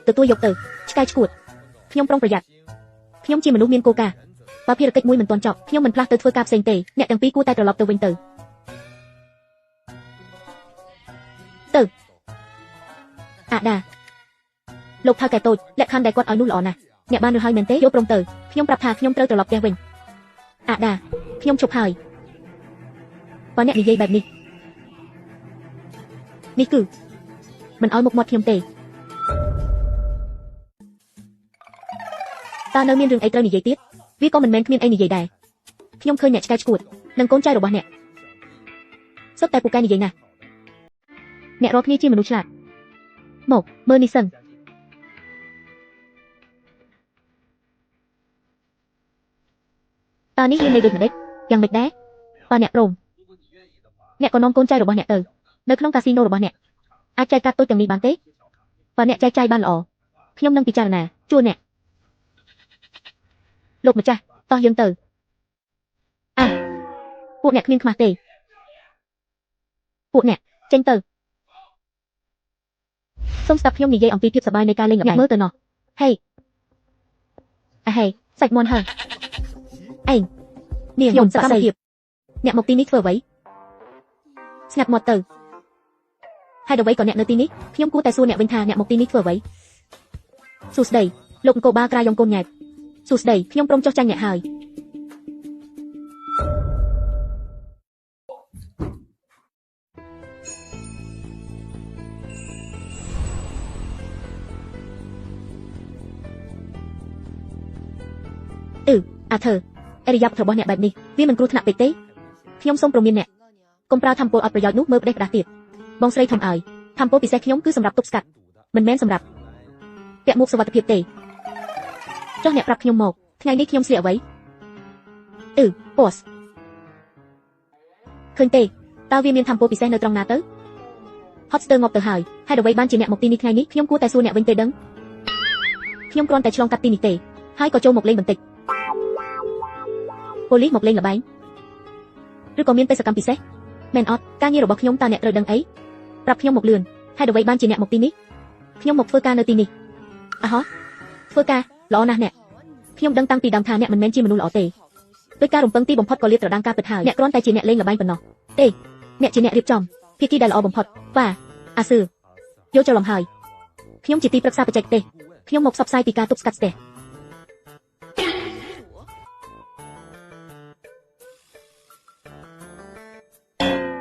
ទទួលយកទៅឆ្កែឈួតខ្ញុំប្រុងប្រយ័ត្នខ្ញុំជាមនុស្សមានគោលការណ៍បើភារកិច្ចមួយមិនទាន់ចប់ខ្ញុំមិនផ្លាស់ទៅធ្វើការផ្សេងទេអ្នកទាំងពីរគួរតែត្រឡប់ទៅវិញទៅអាដាលោកថៅកែតូចលក្ខខណ្ឌដែលគាត់ឲ្យនោះល្អណាស់អ្នកបានឬហើយមែនទេយកព្រមទៅខ្ញុំប្រាប់ថាខ្ញុំត្រូវត្រឡប់ផ្ទះវិញអាដាខ្ញុំជប់ហើយបើអ្នកនិយាយបែបនេះនេះគឺមិនឲ្យមុខមាត់ខ្ញុំទេតើនៅមានរឿងអីត្រូវនិយាយទៀតវាក៏មិនមែនគ្មានអីនិយាយដែរខ្ញុំឃើញអ្នកឆ្កែឈួតនិងកូនចៅរបស់អ្នកសុទ្ធតែពូកែនិយាយណាស់អ្នករាល់គ្នាជាមនុស្សឆ្លាតមកមើលនេះសិនតើនេះមានន័យដូចម្ដេចយ៉ាងម៉េចដែរបើអ្នកព្រមអ្នកក៏នាំកូនចៅរបស់អ្នកទៅនៅក្នុងកាស៊ីណូរបស់អ្នកអាចចែកកាត់តូចទាំងនេះបានទេបើអ្នកចែកចាយបានល្អខ្ញុំនឹងពិចារណាជួលអ្នកលោកម្ចាស់តោះយើងទៅពួកអ្នកគ្មានខ្មាស់ទេពួកអ្នកចេញទៅសូមស្ដាប់ខ្ញុំនិយាយអំពីភាពសប្បាយនៃការលេងល្បែងមើលទៅណោះហេហេសាច់មន់ហើឯងនាងខ្ញុំសកម្មភាពអ្នកមកទីនេះធ្វើអ្វីស្ងាត់មាត់ទៅហើយអ្វីក៏អ្នកនៅទីនេះខ្ញុំគួរតែសួរអ្នកវិញថាអ្នកមកទីនេះធ្វើអ្វីសួស្ដីលោកអង្គបាក្រាយងកូនញ៉ែតសួស្ដីខ្ញុំព្រមចុះចាញ់អ្នកហើយអាធើអរិយាបថរបស់អ្នកបែបនេះវាមិនគ្រោះថ្នាក់ពេកទេខ្ញុំសូមព្រមានអ្នកកុំប្រើធម្មពលអត់ប្រយោជន៍នោះមើលផ្ដេសផ្ដាស់ទៀតបងស្រីធំឲ្យធម្មពលពិសេសខ្ញុំគឺសម្រាប់ទប់ស្កាត់មិនមែនសម្រាប់ពាក់មួកសុវត្ថិភាពទេចុះអ្នកប្រាប់ខ្ញុំមកថ្ងៃនេះខ្ញុំស្លៀកអ្វីប៉សឃើញទេតើវាមានធម្មពលពិសេសនៅត្រង់ណាទៅហត់ស្ទើងប់ទៅហើយហេតុអ្វីបានជាអ្នកមកទីនេះថ្ងៃនេះខ្ញុំគួរតែសួរអ្នកវិញទេដឹងខ្ញុំគ្រាន់តែឆ្លងកាត់ទីនេះទេហើយក៏ចូលមកលេងបន្តិចប៉ូលីសមកលេងល្បែងឬក៏មានបេសកកម្មពិសេសមែនអត់ការងាររបស់ខ្ញុំតើអ្នកត្រូវដឹងអីប្រាប់ខ្ញុំមកលឿនហេតុអ្វីបានជាអ្នកមកទីនេះខ្ញុំមកធ្វើការនៅទីនេះធ្វើការល្អណាស់អ្នកខ្ញុំដឹងតាំងពីដើមថាអ្នកមិនមែនជាមនុស្សល្អទេដោយការរំពឹងទីបំផុតក៏លាតត្រដាងការពិតហើយអ្នកគ្រាន់តែជាអ្នកលេងល្បែងប៉ុណ្ណោះទេអ្នកជាអ្នករៀបចំភាគីដែលល្អបំផុតវ៉ាអាសឺយកច្រឡំហើយខ្ញុំជាទីប្រឹក្សាបច្ចេកទេសខ្ញុំមកផ្សព្វផ្សាយពីការទប់ស្កាត់ស្ទះ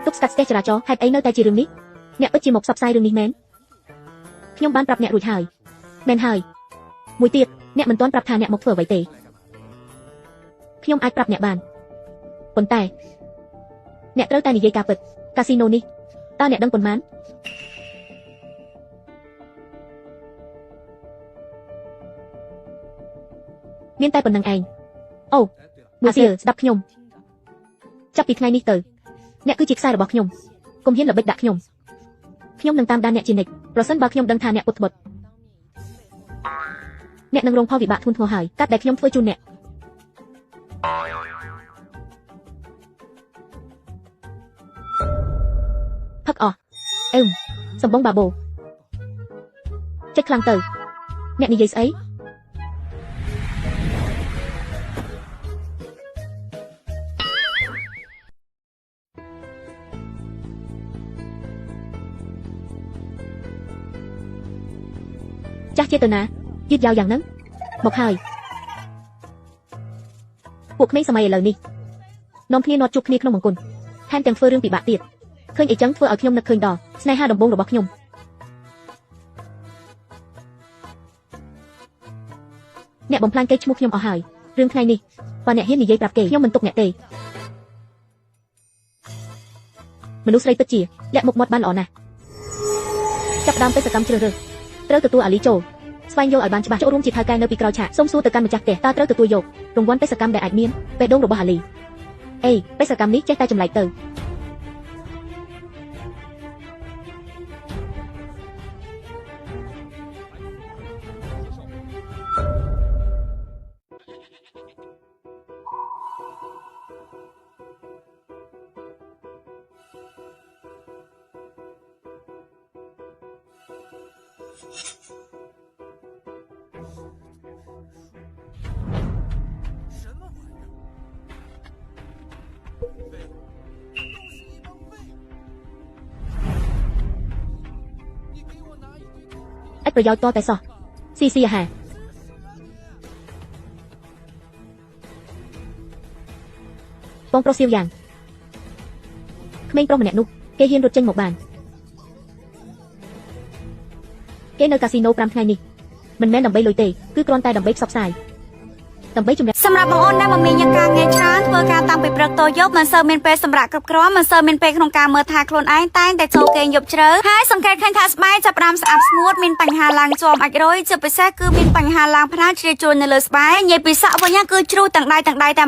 ទប់ស្កាត់ស្ទះចរាចរណ៍ហេតុអីនៅតែជារឿងនេះអ្នកពិតជាមកផ្សព្វផ្សាយរឿងនេះមែនខ្ញុំបានប្រាប់អ្នករួចហើយមែនហើយមួយទៀតអ្នកមិនទាន់ប្រាប់ថាអ្នកមកធ្វើអ្វីទេខ្ញុំអាចប្រាប់អ្នកបានប៉ុន្តែអ្នកត្រូវតែនិយាយការពិតកាស៊ីណូនេះតើអ្នកដឹងប៉ុន្មានមានតែប៉ុណ្្នឹងឯងអូមួយទៀតស្ដាប់ខ្ញុំចាប់ពីថ្ងៃនេះទៅអ្នកគឺជាខ្សែរបស់ខ្ញុំកុំហ៊ានល្បិចដាក់ខ្ញុំនឹងតាមដានអ្នកជានិច្ចប្រសិនបើខ្ញុំដឹងថាអ្នកពុតត្បុត អ្នកនឹងរងផលវិបាកធ្ងន់ធ្ងរហើយកាត់ដែលខ្ញុំធ្វើជូនអ្នកផឹកអស់សំបងបាបូចិត្តខ្លាំងទៅអ្នកនិយាយស្អីចាស់ជាទៅណាយឺតយ៉ាវយ៉ាងហ្នឹងមកហើយពួកក្មេងសម័យឥឡូវនេះនាំគ្នានាំជួបគ្នាក្នុងមង្គលថែមទាំងធ្វើរឿងពិបាកទៀតឃើញអីចឹងធ្វើឲ្យខ្ញុំនឹកឃើញដល់ស្នេហាដំបូងរបស់ខ្ញុំអ្នកបំផ្លាញគេឈ្មោះខ្ញុំអស់ហើយរឿងថ្ងៃនេះបើអ្នកហ៊ាននិយាយប្រាប់គេខ្ញុំមិនទុកអ្នកទេមនុស្សស្រីពិតជាលាក់មុខមាត់បានល្អណាស់ចាប់ដើមបេសកម្មជ្រើសរើសត្រូវទទួលអាលីចូលស្វែងយល់ឲ្យបានច្បាស់ចូលរួមជាថៅកែនៅពីក្រោយឆាកសូមសួរទៅកាន់ម្ចាស់ផ្ទះតើត្រូវទទួលយករង្វាន់បេសកម្មដែលអាចមានបេះដូងរបស់អាលីបេសកម្មនេះចេះតែចម្លែកទៅឥតប្រយោជន៍តតែសោះស៊ីអាហារបងប្រុសសៀវយ៉ាងក្មេងប្រុសម្នាក់នោះគេហ៊ានរត់ចេញមកបានគេនៅកាស៊ីណូ5ថ្ងៃនេះមិនមែនដើម្បីលុយទេគឺគ្រាន់តែដើម្បីផ្សព្វផ្សាយដើម្បីជំនះសម្រាប់បងអូនដែលមានការងារច្រើនធ្វើការតាំងពីព្រឹកតយប់មិនសូវមានពេលសម្រាប់គ្រប់គ្រាន់មិនសូវមានពេលក្នុងការមើលថែខ្លួនឯងតែងតែចូលគេងយប់ជ្រៅហើយសង្កេតឃើញថាស្បែកចាប់ផ្ដើមស្អាប់ស្ងួតមានបញ្ហាឡើងជាប់អាចរុយជាពិសេសគឺមានបញ្ហាឡើងផ្នែកជ្រៀតជ្រួញនៅលើស្បែកនិយាយពីសក់វិញគឺជ្រុះទាំងដៃតែម្ដងរ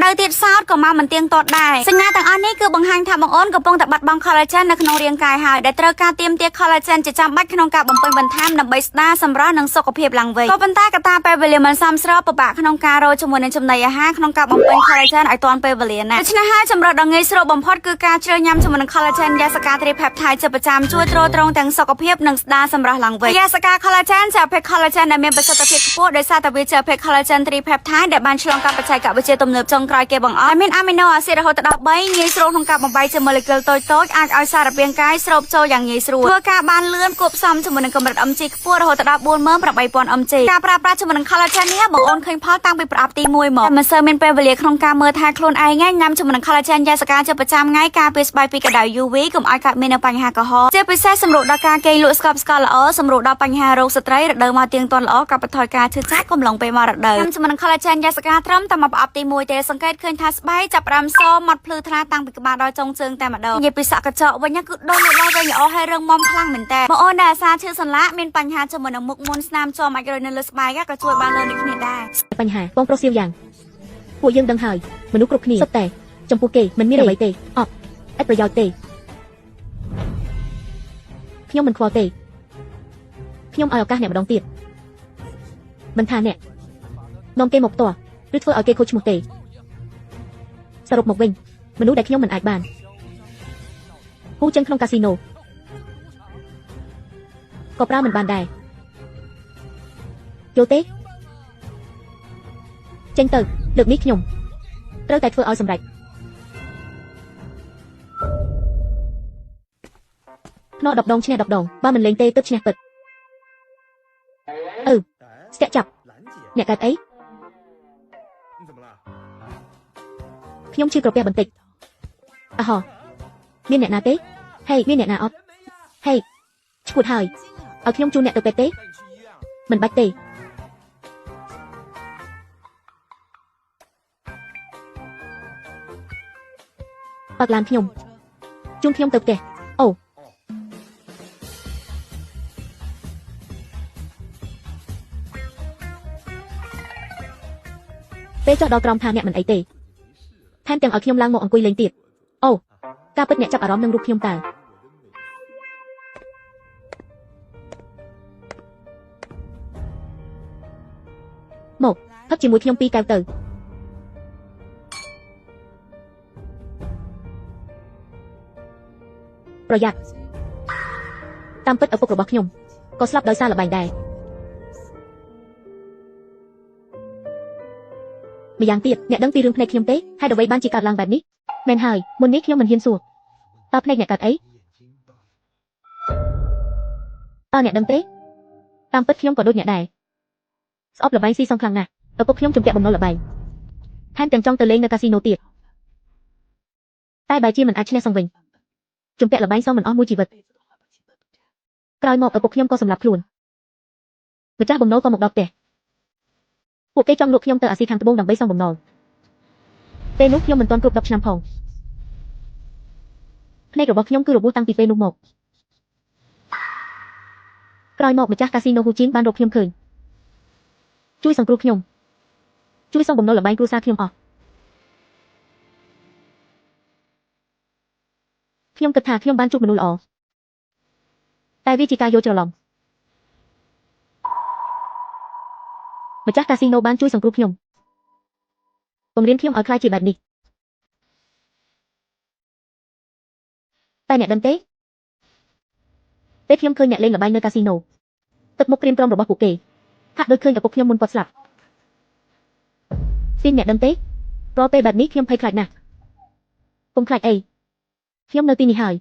ដូវទៀតសោតក៏មកមិនទៀងទាត់ដែរសញ្ញាទាំងអស់នេះគឺបង្ហាញថាបងអូនកំពុងតែបាត់បង់ collagen នៅក្នុងរាងកាយហើយដែលត្រូវការទាមទារ collagen ជាចាំបាច់ក្នុងការបំពេញបន្ថែមដើម្បីស្ដារសម្រស់និងសុខភាពឡើងវិញក៏ប៉ុន្តែកត្តាពេលវេលាមិនសមស្របពិបាកក្នុងការរកជាមួយនឹងចំណីអាហារក្នុងការបំពេញ collagen ឲ្យទាន់ពេលវេលាណាដូច្នេះហើយចម្រោះដ៏ងាយស្រួលបំផុតគឺការជ្រើសញ៉ាំជាមួយនឹង collagen យ៉ាសកា Tripeptide ជាប្រចាំជួយទ្រទ្រង់ទាំងសុខភាពនិងស្ដារសម្រស់ឡើងវិញយ៉ាសកា collagen ជាប្រភេទ collagen ដែលមានប្រសិទ្ធភាពខ្ពស់ដោយសារតែវាជាប្រភេទ collagen Tripeptide ដែលបានឆ្លងកាត់បច្ចេកវិទ្យាទំនើបចុងក្រោយគេបង្អស់មាន amino acid រហូតដល់3ងាយស្រួលក្នុងការបំបែកជា molecule តូចៗអាចឲ្យសារពាង្គកាយស្រូបចូលយ៉ាងងាយស្រួលធ្វើការបានលឿនគួបផ្សំជាមួយនឹងកម្រិត mg ខ្ពស់រហូតដល់ 48000 mg ការប្រើប្រាស់ជាមួយនឹង collagen នេះបងអូនឃើញផលតាំងពីប្រអប់ទី1មកមិនសូវមានពេលវេលាក្នុងការមើលថែខ្លួនឯងញ៉ាំជាមួយនឹង collagen យ៉ាសកាជាប្រចាំថ្ងៃការពារស្បែកពីកម្ដៅ UV កុំឲ្យកើតមានបញ្ហាក្រហមជាពិសេសសម្រួលដល់ការគេងលក់ស្កប់ស្កល់ល្អសម្រួលដល់បញ្ហារោគស្ត្រីរដូវមកទៀងទាត់ល្អកាត់បន្ថយការឈឺចាប់កំឡុងពេលមករដូវជាមួយនឹង collagen យ៉ាសកាត្រឹមតែមកប្រអប់ទី1ទេសង្កេតឃើញថាស្បែកចាប់ផ្ដើមសមាត់ភ្លឺថ្លាតាំងពីក្បាលដល់ចុងជើងតែម្ដងនិយាយពីសក់កញ្ចក់វិញគឺដូរលូតលាស់វិញល្អហើយរឹងមាំខ្លាំងមែនតើបងអូនដែលអាសាឈឺសន្លាក់មានបញ្ហាជាមួយនឹងមុខមុនស្នាមជាប់អាចរយនៅលើស្បែកក៏ជួយបានលើនេះគ្នាដែរបញ្ហាបងប្រុសសៀវយ៉ាងពួកយើងដឹងហើយមនុស្សគ្រប់គ្នាសុទ្ធតែចំពោះគេមិនមានអ្វីទេអត់ឥតប្រយោជន៍ទេខ្ញុំមិនខ្វល់ទេខ្ញុំឲ្យឱកាសអ្នកម្ដងទៀតមិនថាអ្នកនាំគេមកផ្ទាល់ឬធ្វើឲ្យគេខូចឈ្មោះទេសរុបមកវិញមនុស្សដែលខ្ញុំមិនអាចបានហូរចេញក្នុងកាស៊ីណូក៏ប្រើមិនបានដែរយល់ទេចេញទៅលើកនេះខ្ញុំត្រូវតែធ្វើឲ្យសម្រេចភ្នាល់10 ដងឈ្នះ10 ដងបើមិនលេងទេទើបឈ្នះពិតស្ទាក់ចាប់អ្នកកើតអីខ្ញុំឈឺក្រពះបន្តិចមានអ្នកណាទេហេមានអ្នកណាអត់ហេឈួតហើយឲ្យខ្ញុំជូនអ្នកទៅពេទ្យទេមិនបាច់ទេបើកឡានខ្ញុំជូនខ្ញុំទៅផ្ទះអូពេលចុះដល់ក្រោមថាអ្នកមិនអីទេថែមទាំងឲ្យខ្ញុំឡើងមកអង្គុយលេងទៀតអូការពិតអ្នកចាប់អារម្មណ៍នឹងរូបខ្ញុំតើ ផឹកជាមួយខ្ញុំ2កែវទៅប្រយ័ត្នតាមពិតឪពុករបស់ខ្ញុំក៏ស្លាប់ដោយសារល្បែងដែរម្យ៉ាងទៀតអ្នកដឹងពីរឿងភ្នែកខ្ញុំទេហេតុអ្វីបានជាកើតឡើងបែបនេះមែនហើយមុននេះខ្ញុំមិនហ៊ានសួរតើភ្នែកអ្នកកើតអីតើអ្នកដឹងទេតាមពិតខ្ញុំក៏ដូចអ្នកដែរស្អប់ល្បែងស៊ីសងខ្លាំងណាស់ឪពុកខ្ញុំជំពាក់បំណុលល្បែងថែមទាំងចង់ទៅលេងនៅកាស៊ីណូទៀតតែបែរជាមិនអាចឈ្នះសងវិញជំពាក់ល្បែងសងមិនអស់មួយជីវិតក្រោយមកឪពុកខ្ញុំក៏សម្លាប់ខ្លួនម្ចាស់បំណុលក៏មកដល់ផ្ទះពួកគេចង់លក់ខ្ញុំទៅអាស៊ីខាងត្បូងដើម្បីសងបំណុលពេលនោះខ្ញុំមិនទាន់គ្រប់10ឆ្នាំផងភ្នែករបស់ខ្ញុំគឺរបួសតាំងពីពេលនោះមកក្រោយមកម្ចាស់កាស៊ីណូហ៊ូជីនបានរកខ្ញុំឃើញជួយសង្គ្រោះខ្ញុំជួយសងបំណុលល្បែងគ្រួសារខ្ញុំអស់ខ្ញុំគិតថាខ្ញុំបានជួបមនុស្សល្អតែវាជាការយល់ច្រឡំម្ចាស់កាស៊ីណូបានជួយសង្គ្រោះខ្ញុំបង្រៀនខ្ញុំឲ្យក្លាយជាបែបនេះតែអ្នកដឹងទេពេលខ្ញុំឃើញអ្នកលេងល្បែងនៅកាស៊ីណូទឹកមុខក្រៀមក្រំរបស់ពួកគេហាក់ដូចឃើញឪពុកខ្ញុំមុនគាត់ស្លាប់ស៊ីនអ្នកដឹងទេរាល់ពេលបែបនេះខ្ញុំភ័យខ្លាចណាស់កុំខ្លាចអីខ្ញុំនៅទីនេះហើយ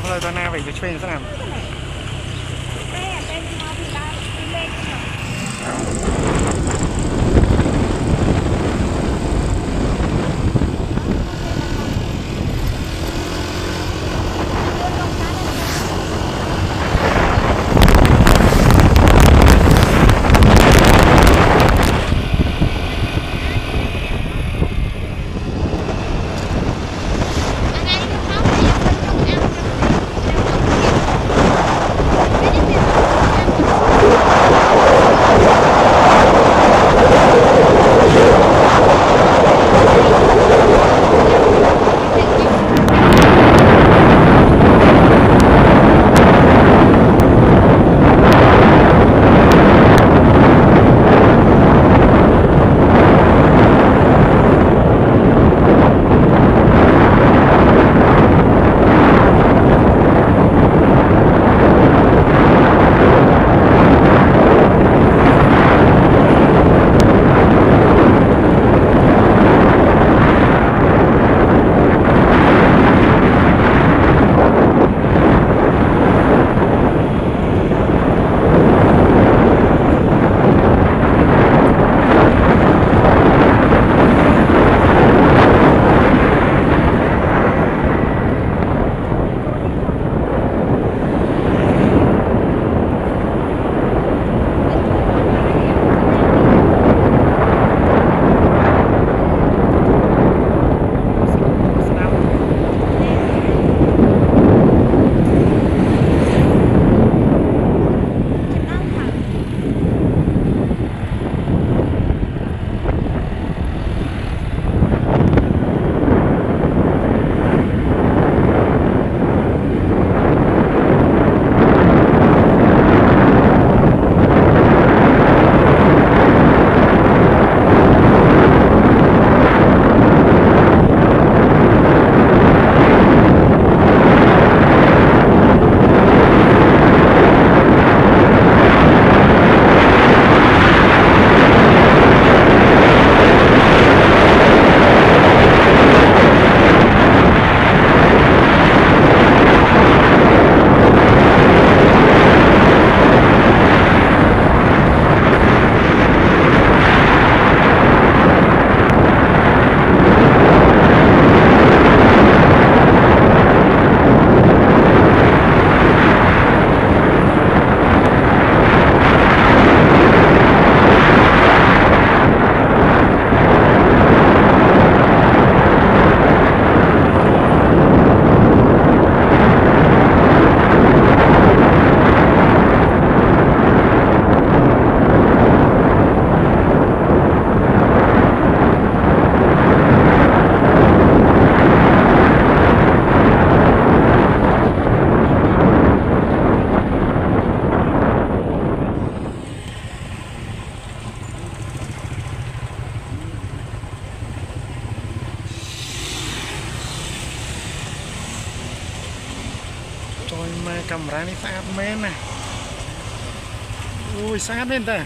ផ្លូវទៅណាវិញទៅឆ្វេងស្នាម Trời mà camera này sát mến nè. Ui sát lên ta.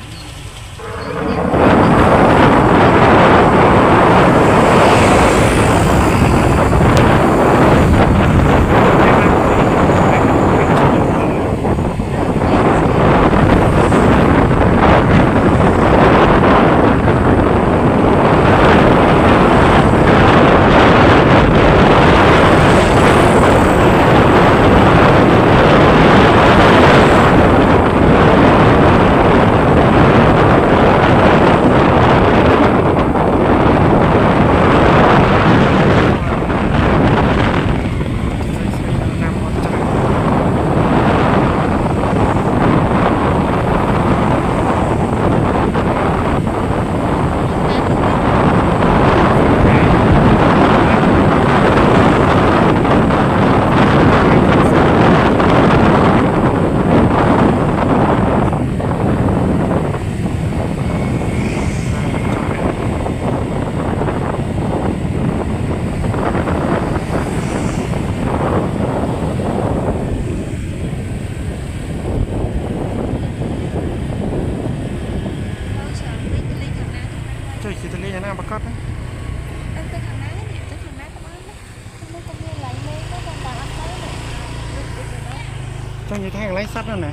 Sao như thế lấy sắt nữa nè.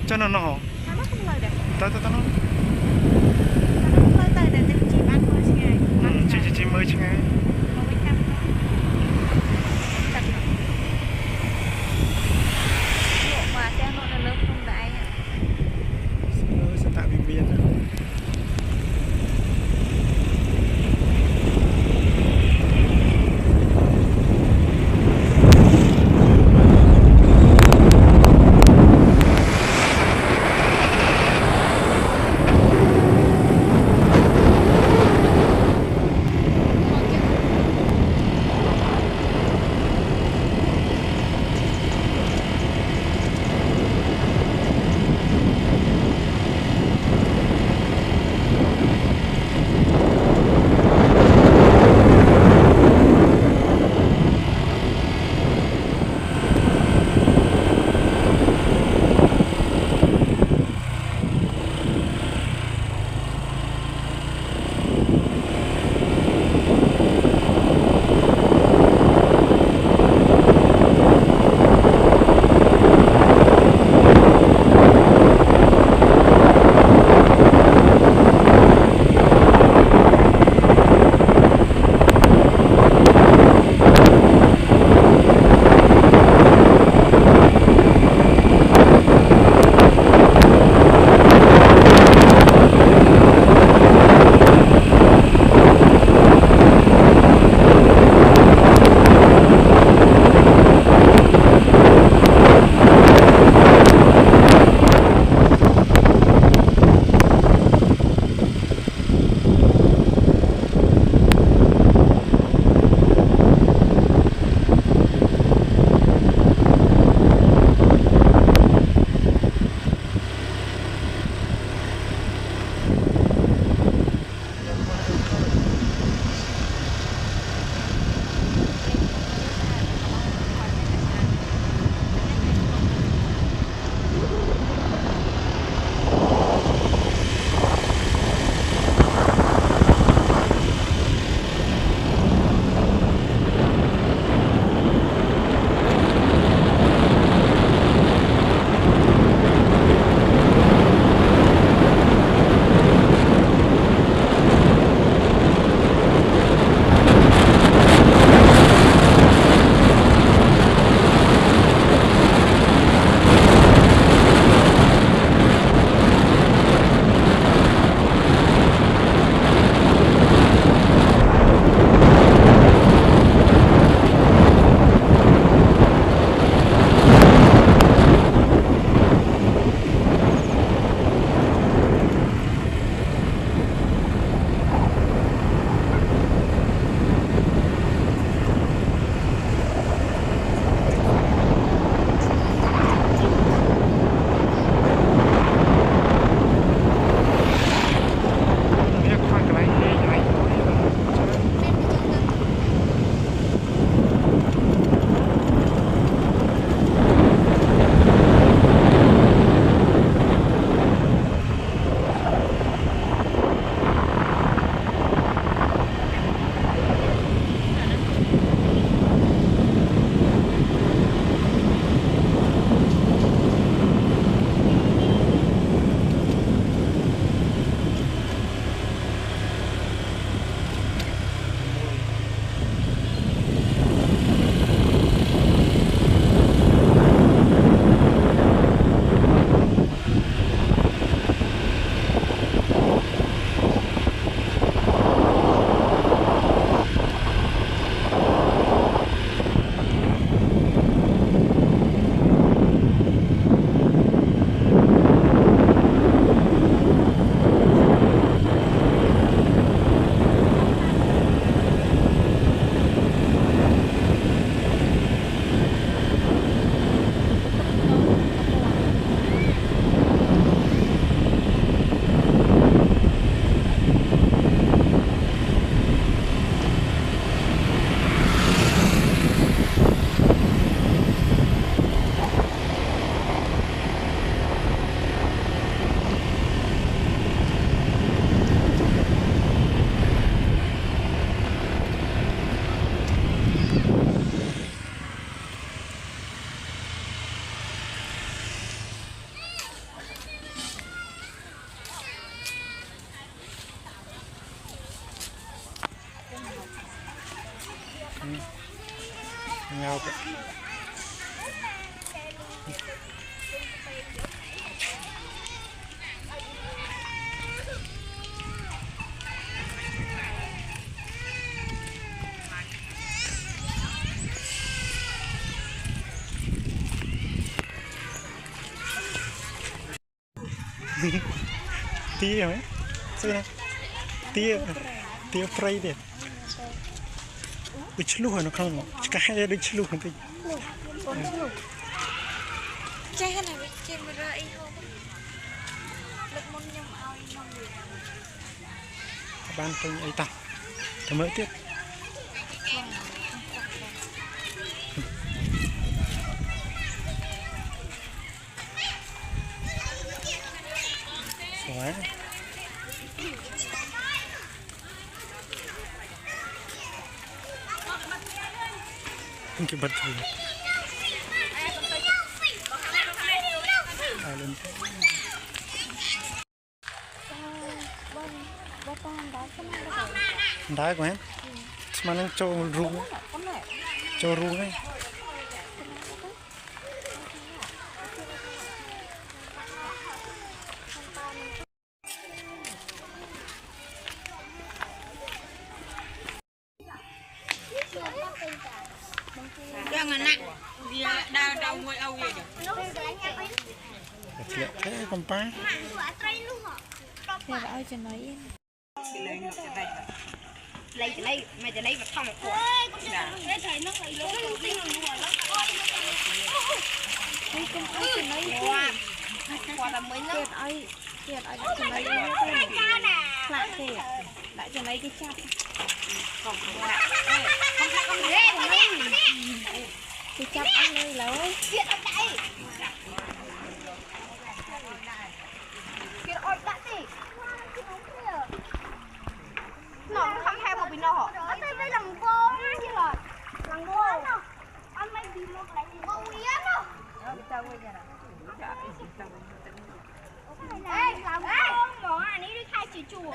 Cho nó hổ. Tới tới tới nó. Chị mới chứ nghe. Sẽ tạo bình biên. ngao vậy tia mấy sao nè tia frey đấy đứt lúa nó không cái hay đứt lúa thì chơi cái này chơi mà ra ý không lực môn nhom ao nhom gì ban tôi ấy ta thầm mới tiếp quá cái bật thử ai lên đá của em mà nó cho ruộng ấy đang ăn nặng vì đau ngồi âu vậy thế con pa thì ơi cho nói lấy màyจะlấy vật không của cái thầy nó lấy lúa cái tinh rồi nó qua là mới nó kiệt ai cho lấy lại kìa lại cho lấy cái chắp còn cái chắp ăn đây lấy kiệt ở đây kiệt ở đây nó không theo một bên nào hả? Ở đây là cô chứ rồi. Là cô đâu? Anh mấy đi một lại cô yến đâu? Sao quay ra nè? Ê, làm cô mỏ anh ấy đi khai chỉ chùa.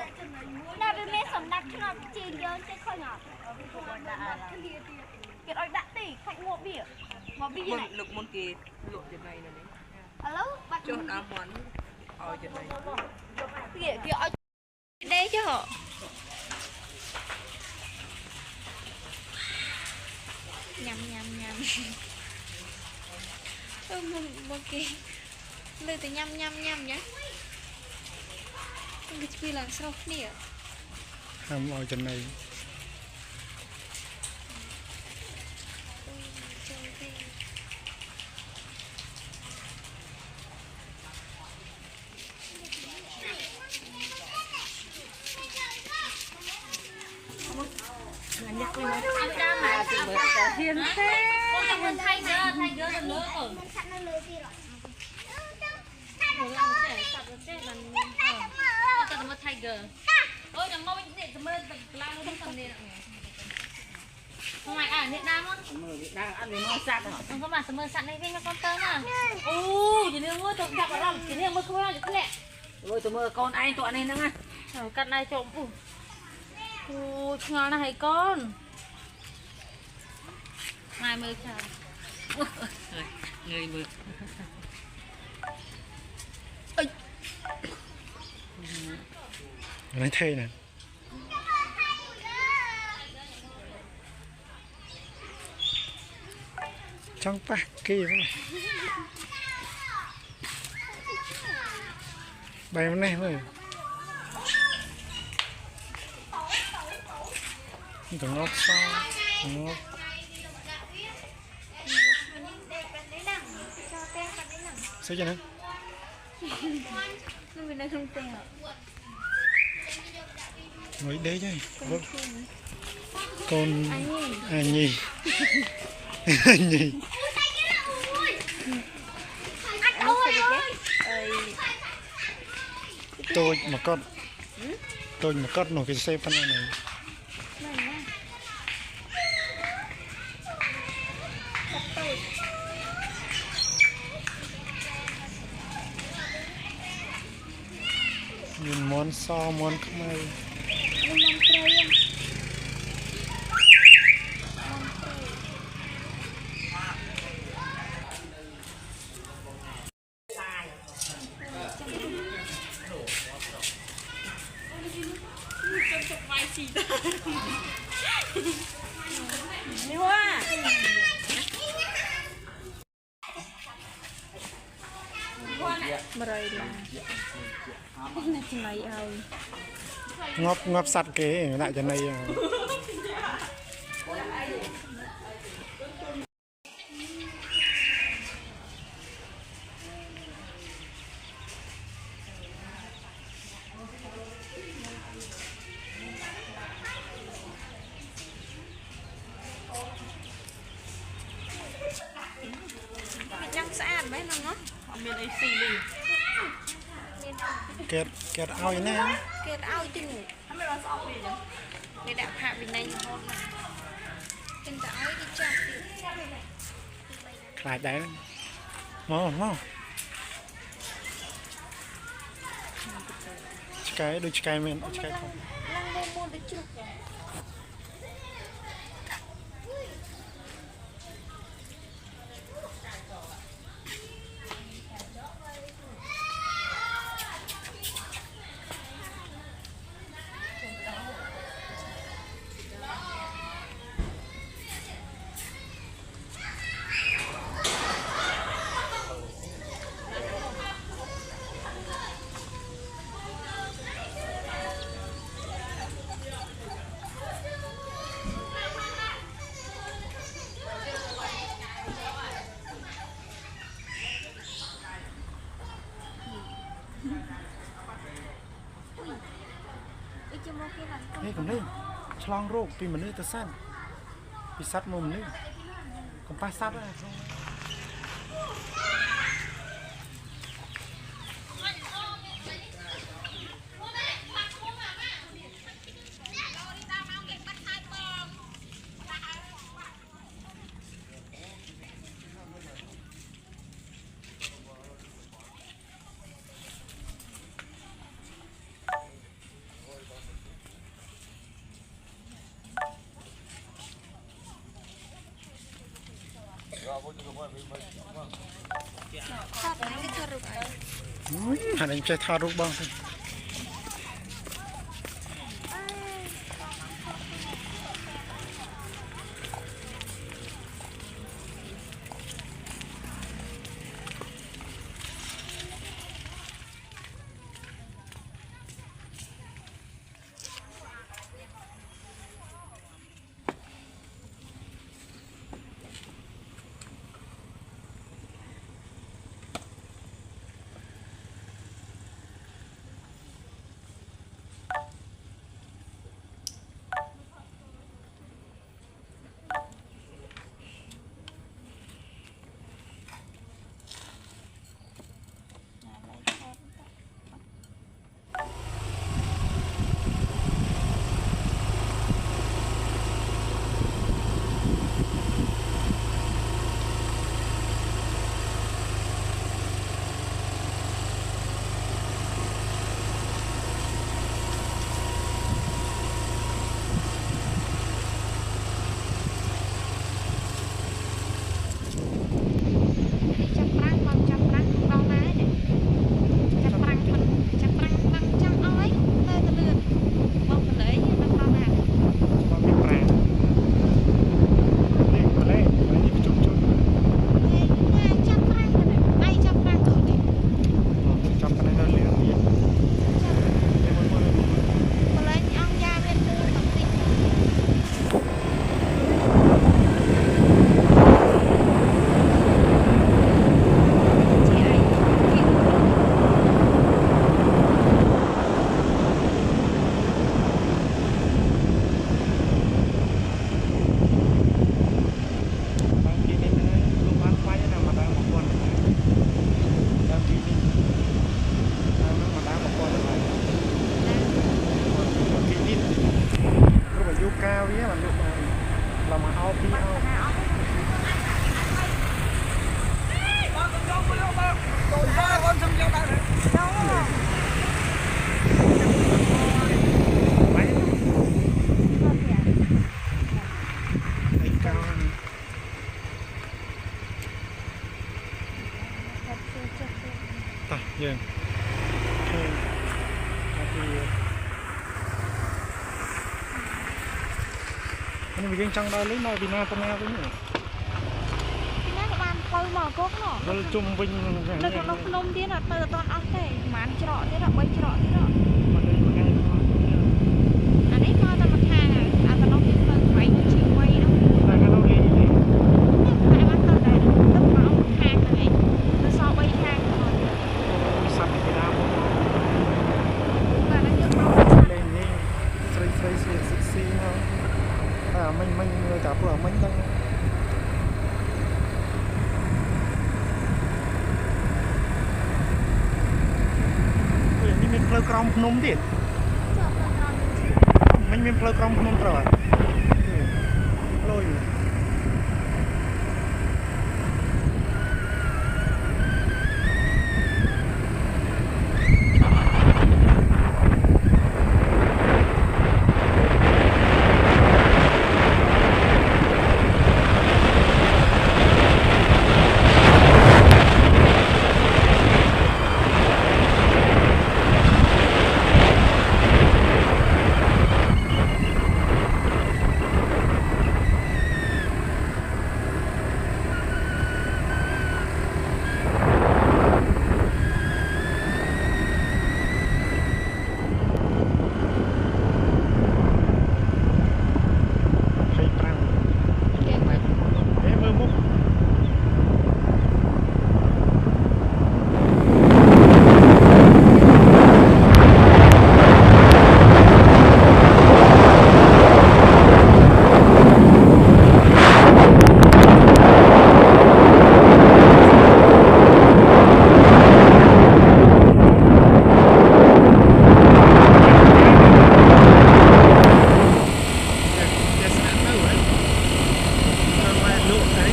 Nào bên mẹ sầm đặt cho nó trên dơn trên khơi ngọc. Kiệt ơi đã tỉ khách ngộ bỉa. Ngộ bỉa này. Lực môn kia lộ chuyện này nè. Alo, bắt Cho nó muốn ở chuyện này. Kiệt ở đây chứ hả? Nhầm ok lời từ nhầm nhá cái gì là sao nè không ở trên này Thiên thế. Con thay gỡ lần nữa ở. Tao mà thay gỡ. Ôi đừng mau để tao mơ lao không cần đi nữa. Không ai à Việt Nam á. Đang ăn với món sạch hả? Không có mà tao mơ sẵn đây với con tớ mà. Ô, chỉ nên mua trộm chặt vào lòng, chỉ nên mua không bao giờ lẹ. Rồi tụi mơ con anh tụi này nữa nghe. Cắt này trộm. Ồ, ngon này con. Mai mơ chào. Người mơ. lấy thê nè trong pa kia này bay hôm nay thôi còn ngót sao ngót sao cho nó bên đây không tiền hả? ngồi đây chứ con anh nhìn anh nhìn tôi mà con nổi cái xe phân này nhìn món so món không ai นี่ว่า ngọc sắt kế lại cho này nhang xã mấy năm nó miền ấy xì lì kẹt ao như này kia ao tin để đạp hạ bên này hôn này trên tao ấy đi chặt lại đấy mau cái đôi cái mình cái không lăng mô môn để chụpนี่ผมนี่ฉลองโรคปีมันนี่ตัวสั้นปีซัดมุมนี่ผมป้าซัดอะไรหันไปทารุกบ้างสิเรามาเอาพี่เอาต่อเยินโอเค នេះវាយើងចង់ដល់លេងមកពីណាទៅណាវិញ ណាក៏បានទៅមកកុកណោះ ដល់ជុំវិញហ្នឹង នៅក្នុងភ្នំទៀតអត់ទៅអត់អស់ទេប្រហែលច្រកទៀត3ច្រកទៀត មកលេងមកថ្ងៃ អានេះមកតែមួយខាងអាទៅនោះទៀតទៅໄວជាងໄວនោះ តែគេនៅលេងនេះ តែបានទៅតែទៅមកខាងហ្នឹងឯងទៅសល់3ខាងមក មានសត្វពីណាមក បាទហ្នឹងយើងមក លេងនេះស្រីស៊ីហ្នឹងតែមិញមើលតែពួកមិញទៅនេះមានផ្លូវក្រោមភ្នំទៀតមិញមានផ្លូវក្រោមភ្នំត្រូវហើយលុយ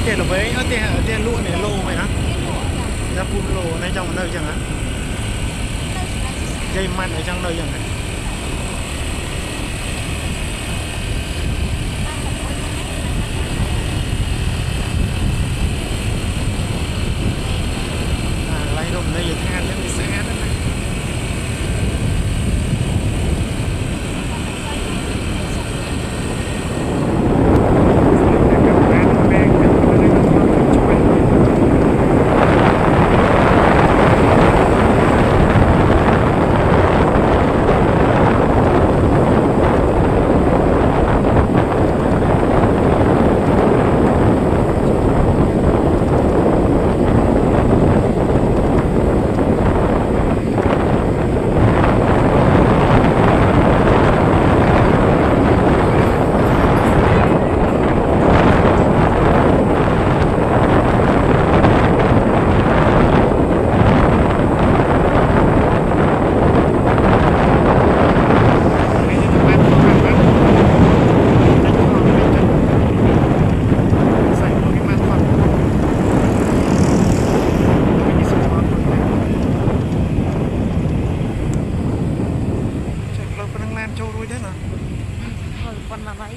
tiền là với tiền lụa này lô vậy hả? Ra phun lô này trong nơi chẳng hả? Dây mặn ở trong nơi chẳng hả? À, lấy đồng đây than cho mình xe đó này. Châu rồi đấy nè. Con mà vậy.